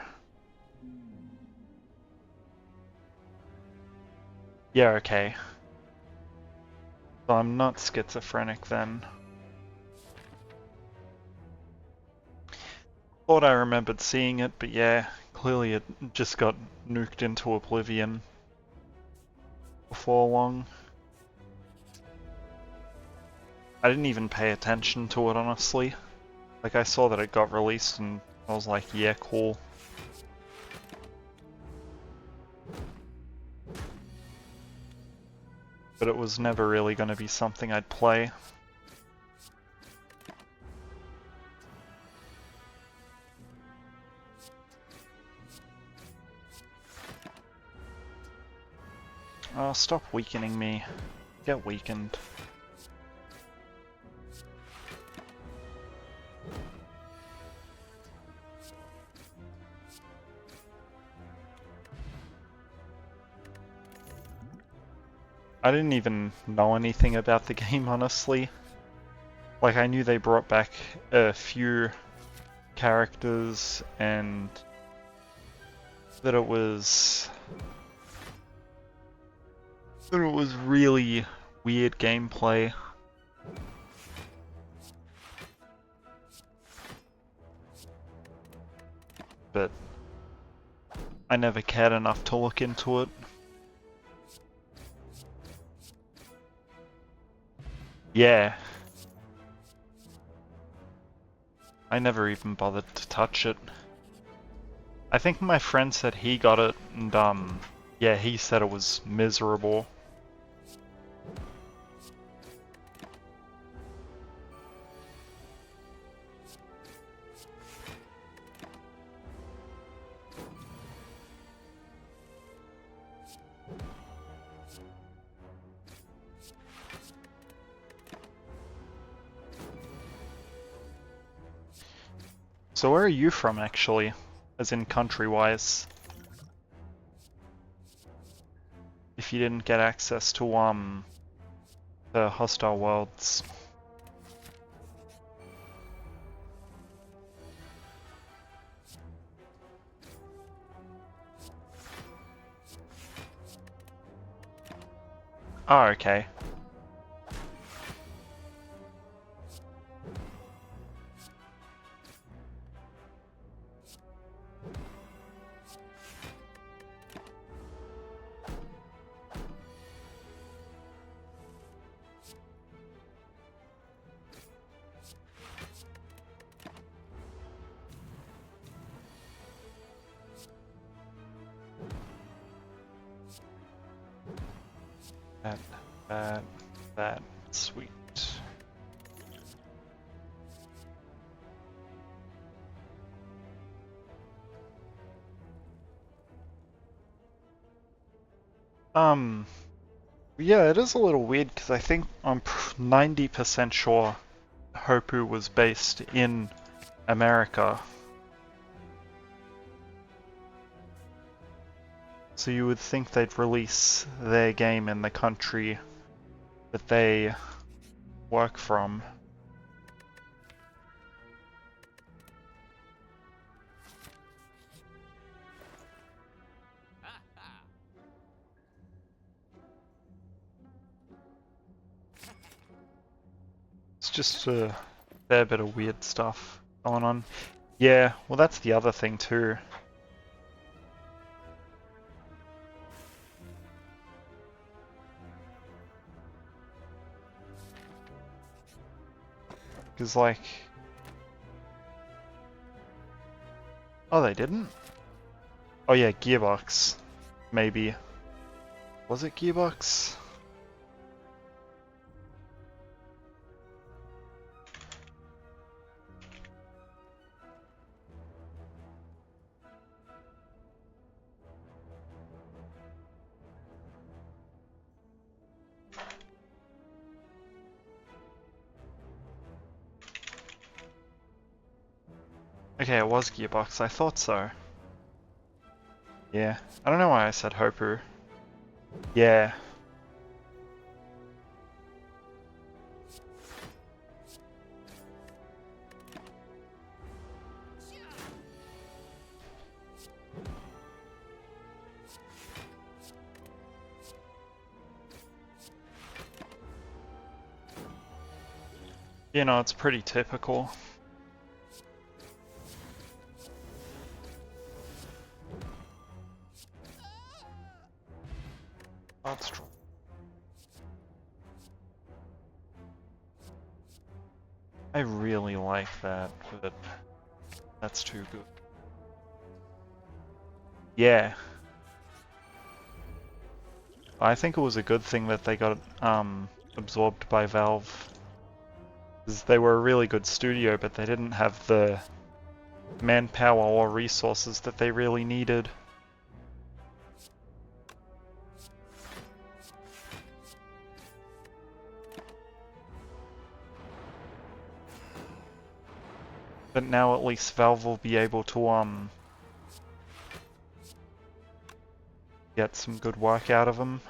Yeah, okay. So I'm not schizophrenic then. thought I remembered seeing it, but yeah, clearly it just got nuked into oblivion before long. I didn't even pay attention to it, honestly. Like, I saw that it got released and I was like, yeah, cool. But it was never really going to be something I'd play. Oh, stop weakening me. Get weakened. I didn't even know anything about the game, honestly. Like, I knew they brought back a few characters and that it was really weird gameplay. But I never cared enough to look into it. Yeah. I never even bothered to touch it. I think my friend said he got it, and yeah, he said it was miserable. So where are you from, actually? As in country-wise? If you didn't get access to, the Hostile Worlds. Oh, okay. That, sweet. Yeah, it is a little weird because I think I'm 90% sure Hopu was based in America. So you would think they'd release their game in the country that they work from. It's just a fair bit of weird stuff going on. Yeah, well that's the other thing too. Because like... Oh, they didn't? Oh yeah, Gearbox. Maybe. Was it Gearbox? Okay, it was Gearbox, I thought so. Yeah, I don't know why I said Hopu. Yeah. You know, it's pretty typical. That's true. I really like that, but that's too good. Yeah. I think it was a good thing that they got absorbed by Valve. Because they were a really good studio, but they didn't have the manpower or resources that they really needed. But now at least Valve will be able to get some good work out of them.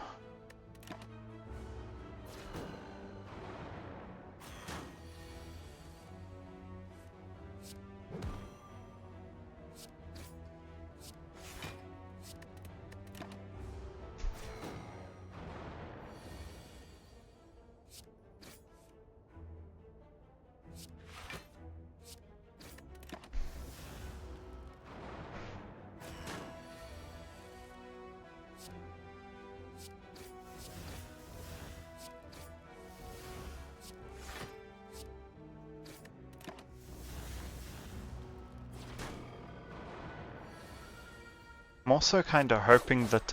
I'm also kind of hoping that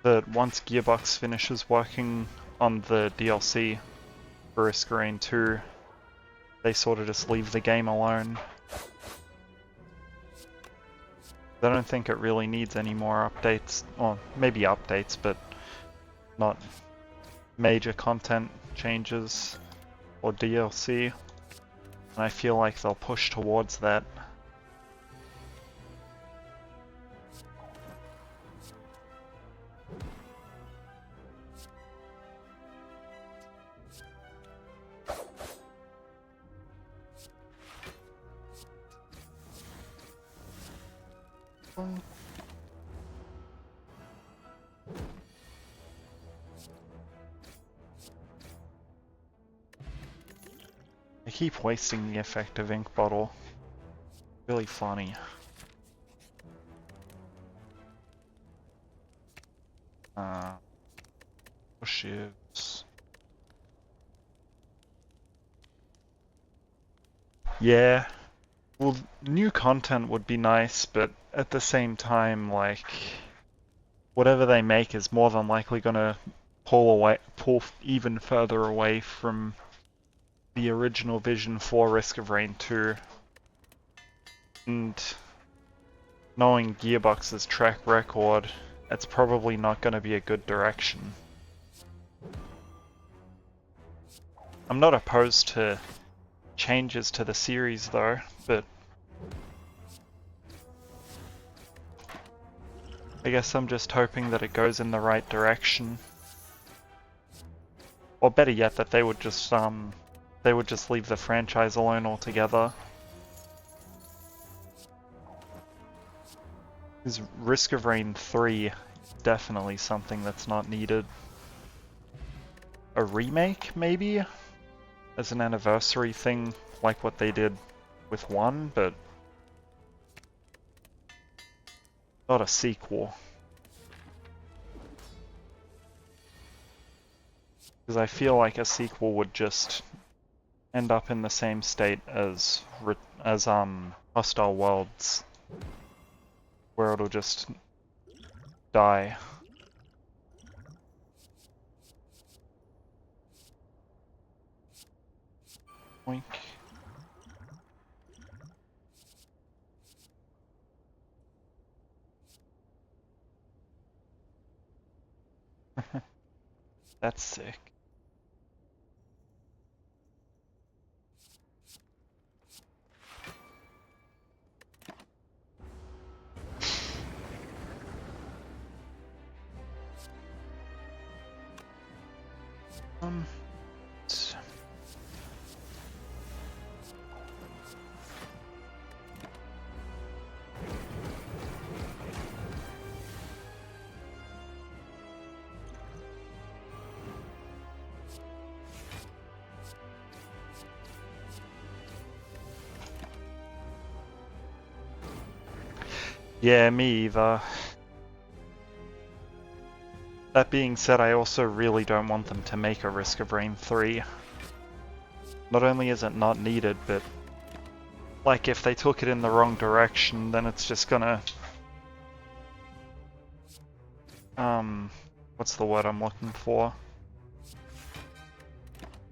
that once Gearbox finishes working on the DLC for Risk of Rain 2, they sort of just leave the game alone. I don't think it really needs any more updates, or maybe updates, but not major content changes or DLC. And I feel like they'll push towards that. I keep wasting the effective ink bottle. Really funny. Shivs. Yeah. Well, new content would be nice, but at the same time, like, whatever they make is more than likely gonna pull even further away from the original vision for Risk of Rain 2. And knowing Gearbox's track record, it's probably not gonna be a good direction. I'm not opposed to changes to the series though, but I guess I'm just hoping that it goes in the right direction. Or better yet, that they would just leave the franchise alone altogether. Because Risk of Rain 3 is definitely something that's not needed. A remake, maybe? As an anniversary thing, like what they did with 1, but not a sequel. Because I feel like a sequel would just end up in the same state as Hostile Worlds, where it'll just die. Oink. That's sick. Yeah, me either. That being said, I also really don't want them to make a Risk of Rain 3. Not only is it not needed, but like if they took it in the wrong direction, then it's just gonna what's the word I'm looking for?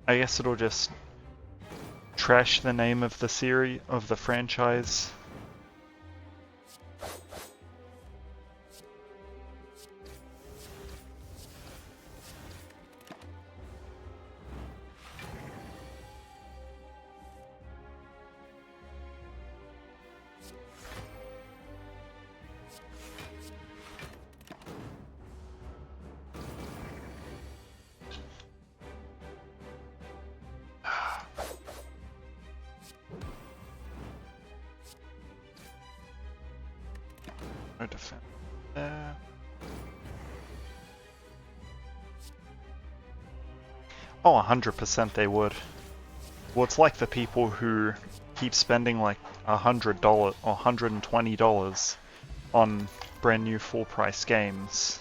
I guess it'll just trash the name of the series, of the franchise. No defense there. Oh, 100% they would. Well, it's like the people who keep spending like $100 or $120 on brand new full price games.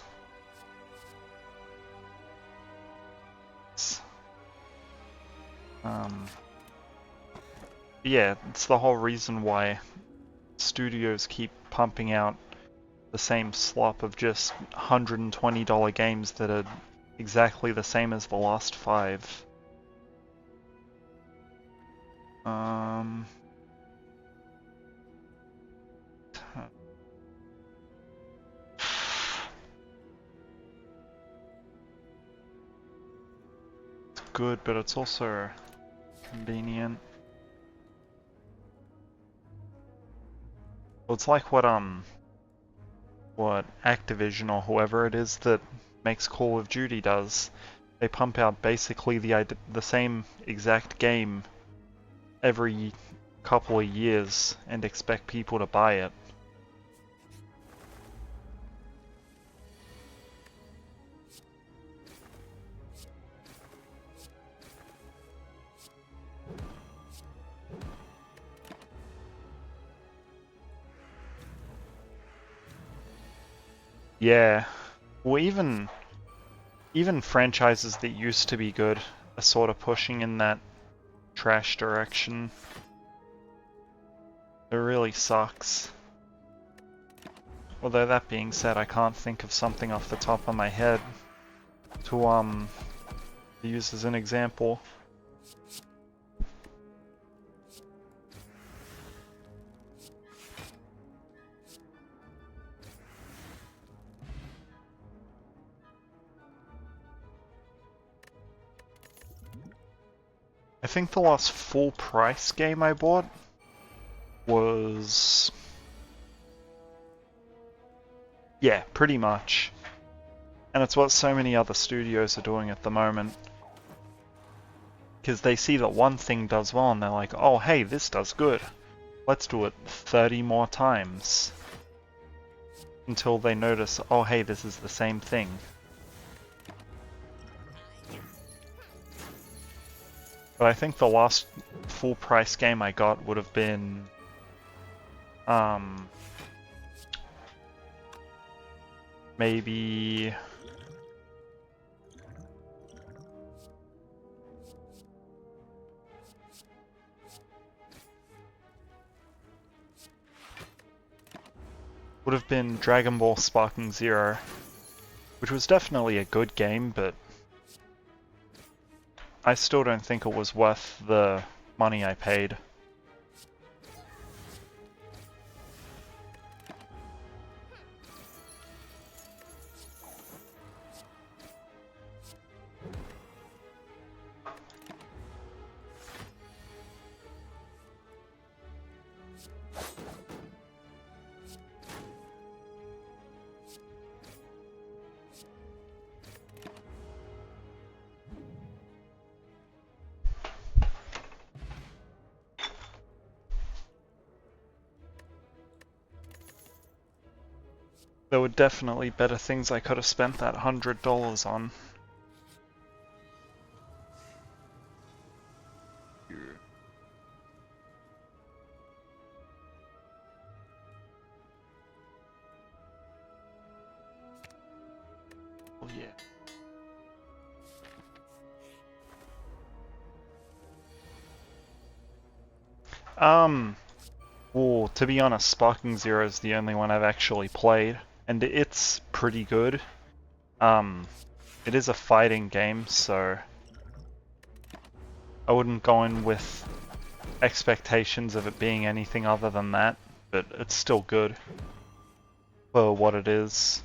Yeah, it's the whole reason why studios keep pumping out the same slop of just $120 games that are exactly the same as the last 5. It's good, but it's also convenient. Well, it's like what Activision or whoever it is that makes Call of Duty does. They pump out basically the same exact game every couple of years and expect people to buy it. Yeah, well even franchises that used to be good are sort of pushing in that trash direction. It really sucks. Although that being said, I can't think of something off the top of my head to use as an example. I think the last full price game I bought was... yeah, pretty much. And it's what so many other studios are doing at the moment. Because they see that one thing does well and they're like, oh hey, this does good. Let's do it 30 more times. Until they notice, oh hey, this is the same thing. But I think the last full price game I got would have been maybe would have been Dragon Ball Sparking Zero, which was definitely a good game, but I still don't think it was worth the money I paid. There were definitely better things I could have spent that $100 on. yeah. Well, to be honest, Sparking Zero is the only one I've actually played, and it's pretty good. It is a fighting game, so I wouldn't go in with expectations of it being anything other than that, but it's still good for what it is.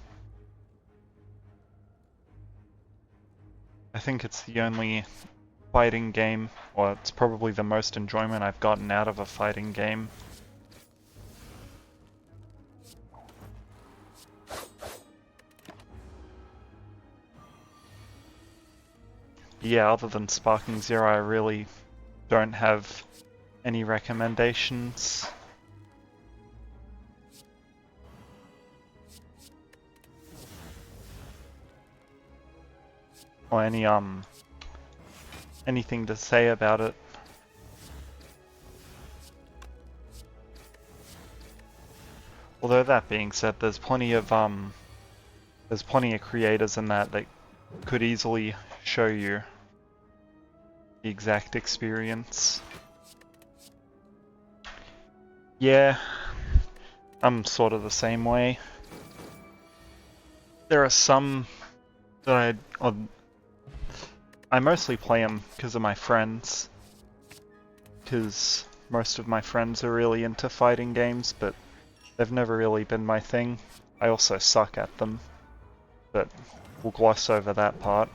I think it's the only fighting game, or it's probably the most enjoyment I've gotten out of a fighting game. Yeah, other than Sparking Zero, I really don't have any recommendations. Or anything to say about it. Although that being said, there's plenty of creators in that could easily show you the exact experience. Yeah, I'm sort of the same way. There are some that I mostly play them because of my friends, because most of my friends are really into fighting games, but they've never really been my thing. I also suck at them, but we'll gloss over that part.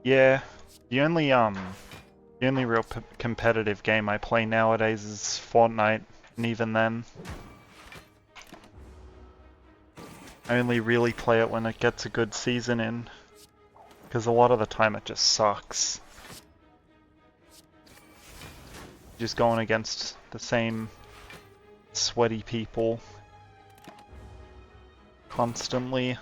Yeah, the only real competitive game I play nowadays is Fortnite, and even then, I only really play it when it gets a good season in, because a lot of the time it just sucks. Just going against the same sweaty people constantly.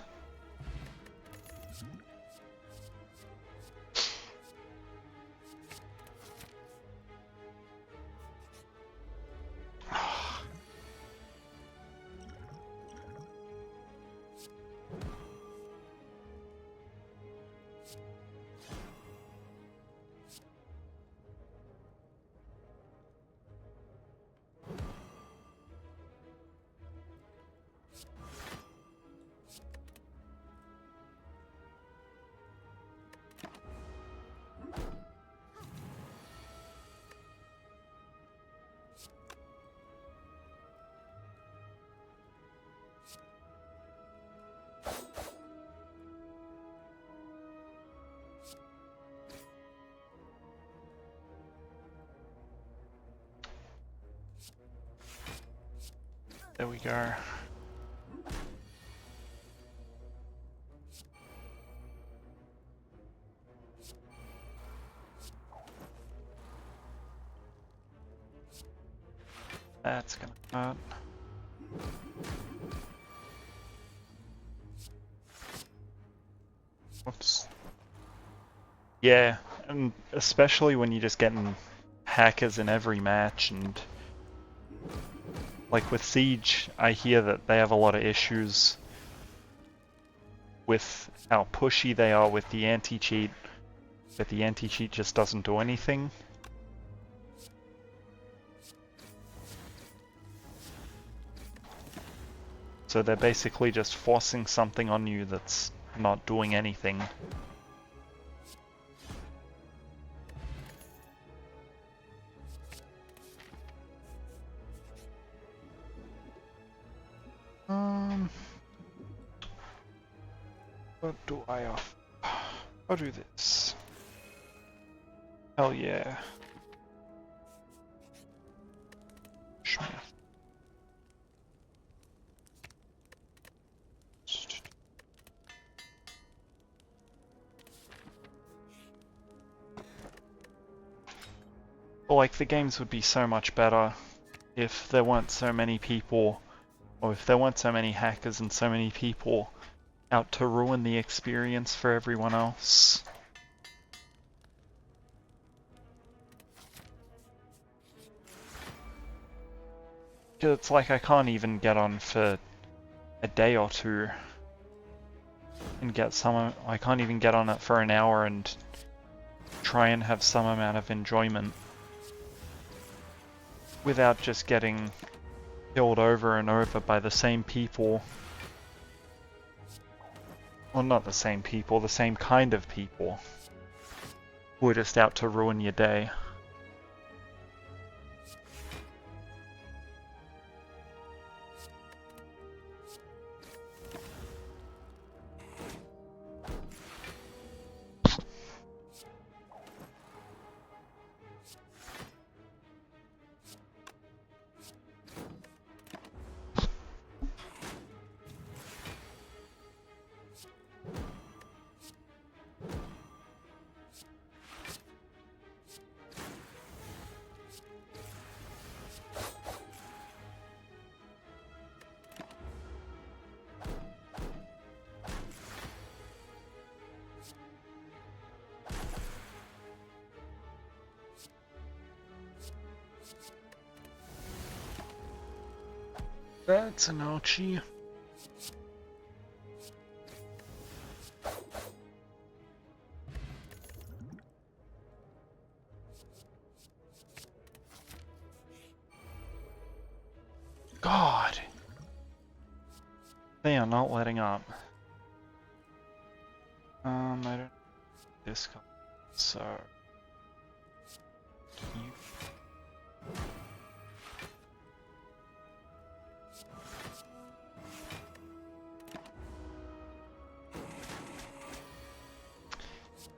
There we go. That's gonna hurt. Whoops. Yeah, and especially when you're just getting hackers in every match, and like with Siege, I hear that they have a lot of issues with how pushy they are with the anti-cheat, but the anti-cheat just doesn't do anything. So they're basically just forcing something on you that's not doing anything. What do I offer? I'll do this. Hell yeah. Schmith. Like, the games would be so much better if there weren't so many people, or if there weren't so many hackers and so many people out to ruin the experience for everyone else. It's like I can't even get on for a day or two and get some. I can't even get on it for an hour and try and have some amount of enjoyment without just getting killed over and over by the same people. Well, not the same people, the same kind of people who are just out to ruin your day. That's an ouchie. God. They are not letting up. I don't this color. So you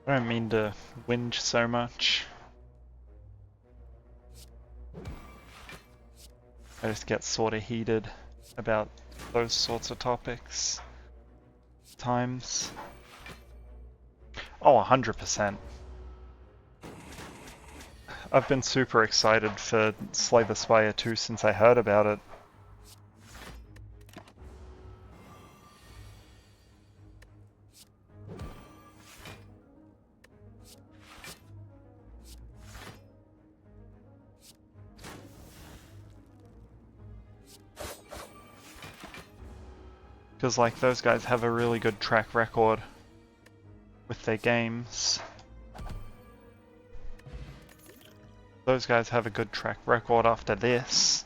I don't mean to whinge so much. I just get sort of heated about those sorts of topics. Times. Oh, 100%. I've been super excited for Slay the Spire 2 since I heard about it. Because, like, those guys have a really good track record with their games. Those guys have a good track record after this.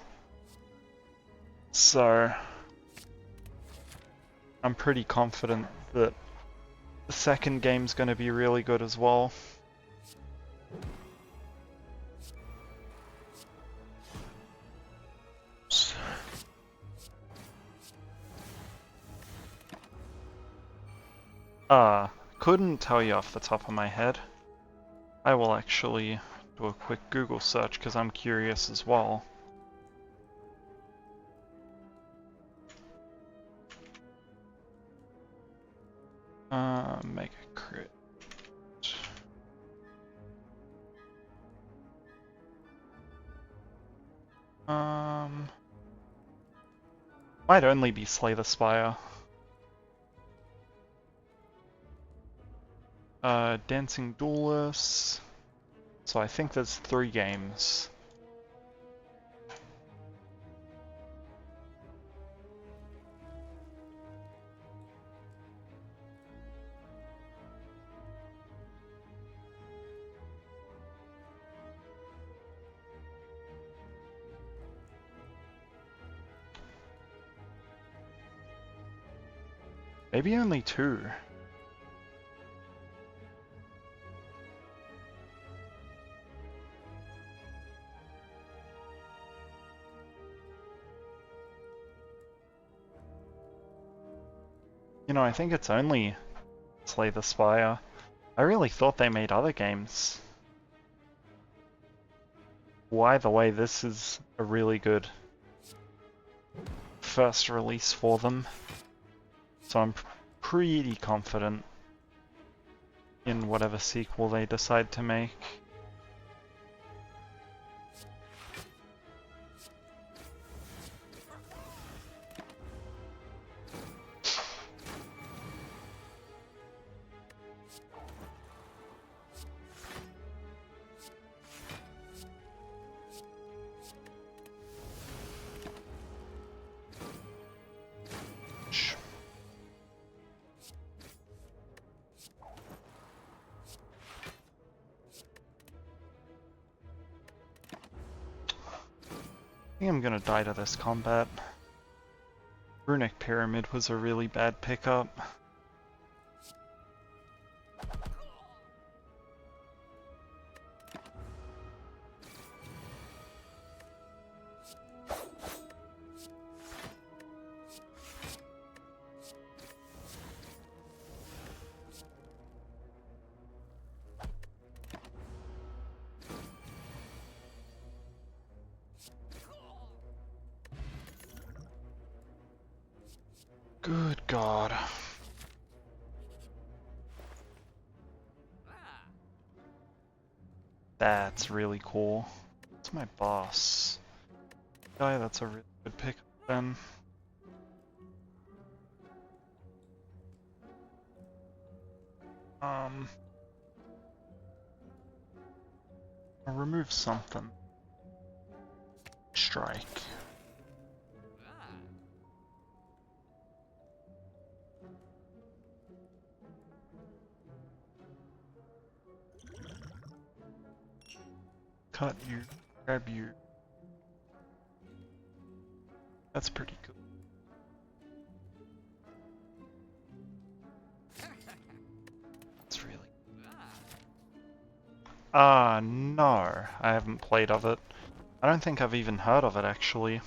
So I'm pretty confident that the second game's going to be really good as well. Couldn't tell you off the top of my head. I will actually do a quick Google search because I'm curious as well. Make a crit. Might only be Slay the Spire. Dancing Duelists. So I think there's 3 games. Maybe only 2. You know, I think it's only Slay the Spire. I really thought they made other games. Well, either way, this is a really good first release for them. So I'm pretty confident in whatever sequel they decide to make. I think I'm gonna die to this combat. Runic Pyramid was a really bad pickup. Good God. That's really cool. That's my boss. Guy, that's a really good pickup then. I'll remove something. Strike. Cut you, grab you. That's pretty good. That's really... no. I haven't played of it. I don't think I've even heard of it, actually.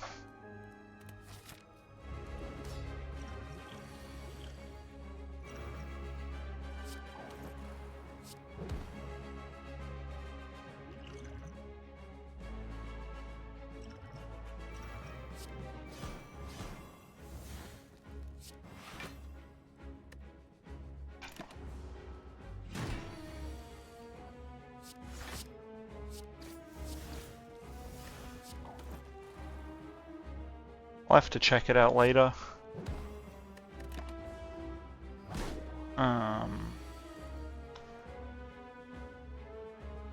I'll have to check it out later.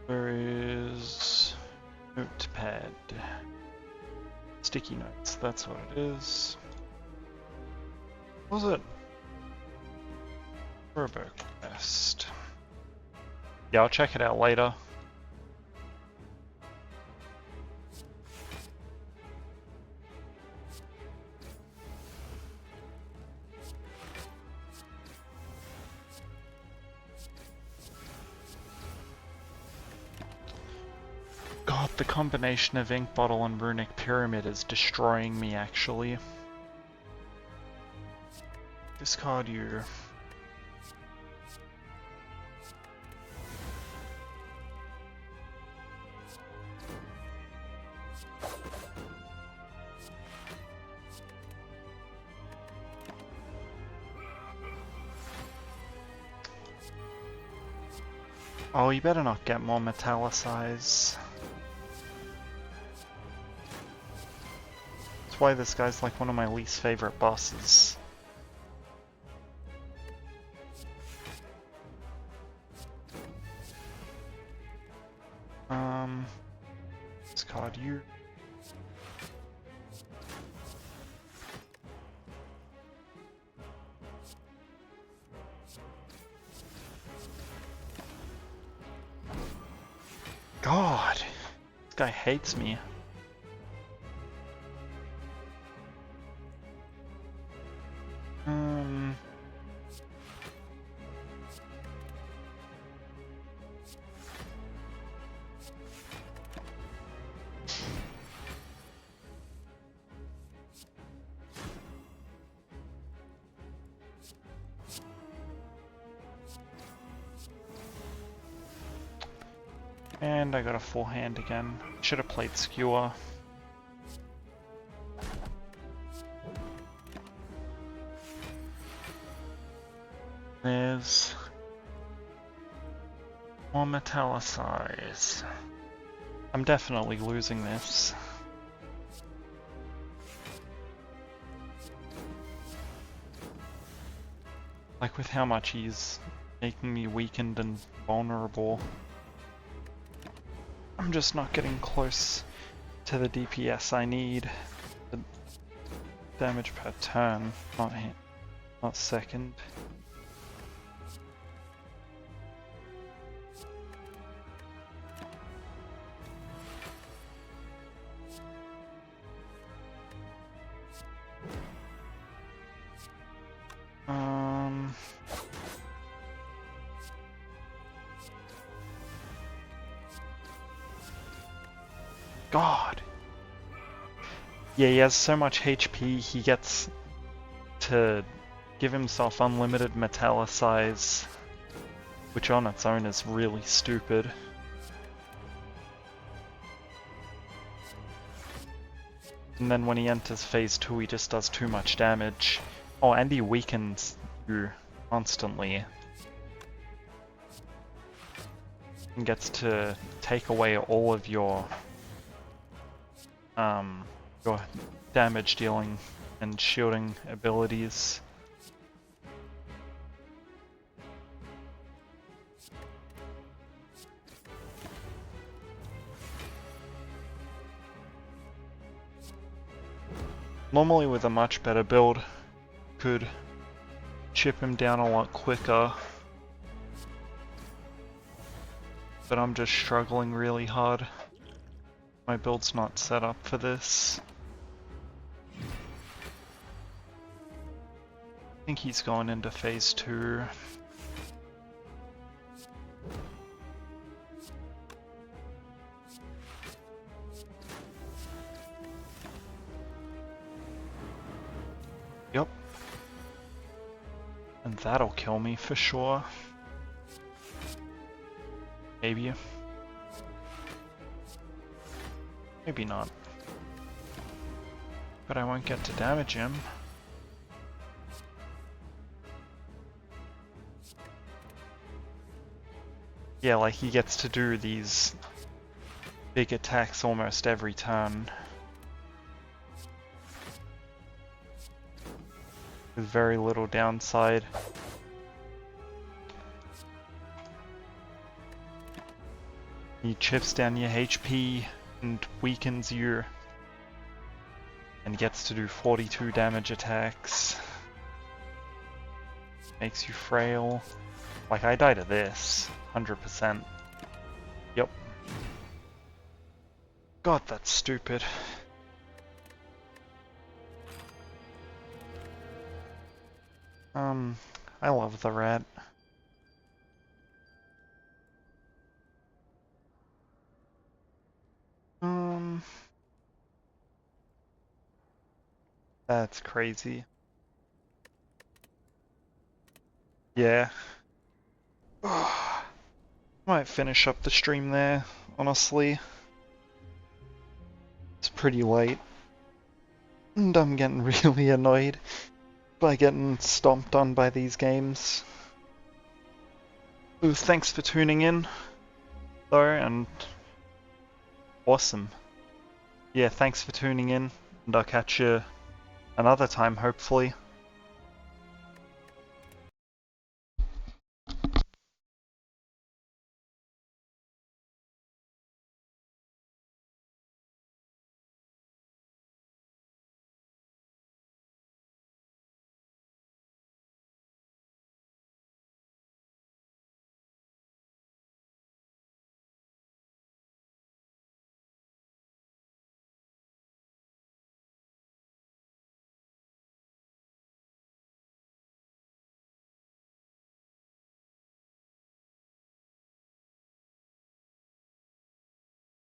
Where is Notepad? Sticky notes, that's what it is. What was it? Turbo Quest. Yeah, I'll check it out later. God, the combination of Ink Bottle and Runic Pyramid is destroying me, actually. Discard you. Oh, you better not get more Metallicize. That's why this guy's like one of my least favorite bosses. Discard you. God, this guy hates me. And I got a forehand again. Should have played skewer. There's more metallicize. I'm definitely losing this. Like with how much he's making me weakened and vulnerable. I'm just not getting close to the DPS I need. The damage per turn, not second. God. Yeah, he has so much HP, he gets to give himself unlimited metallicize, which on its own is really stupid. And then when he enters phase 2, he just does too much damage. Oh, and he weakens you constantly. And gets to take away all of your damage dealing and shielding abilities. Normally with a much better build, could chip him down a lot quicker. But I'm just struggling really hard. My build's not set up for this. I think he's going into phase 2. Yep. And that'll kill me for sure. Maybe. Maybe not. But I won't get to damage him. Yeah, like he gets to do these big attacks almost every turn. With very little downside. He chips down your HP and weakens you. And gets to do 42 damage attacks. Makes you frail. Like I die to this, 100%. Yep. God, that's stupid. I love the rat. That's crazy. Yeah. Might finish up the stream there, honestly. It's pretty late. And I'm getting really annoyed by getting stomped on by these games. Ooh, thanks for tuning in, though, and awesome. Yeah, thanks for tuning in, and I'll catch you another time, hopefully.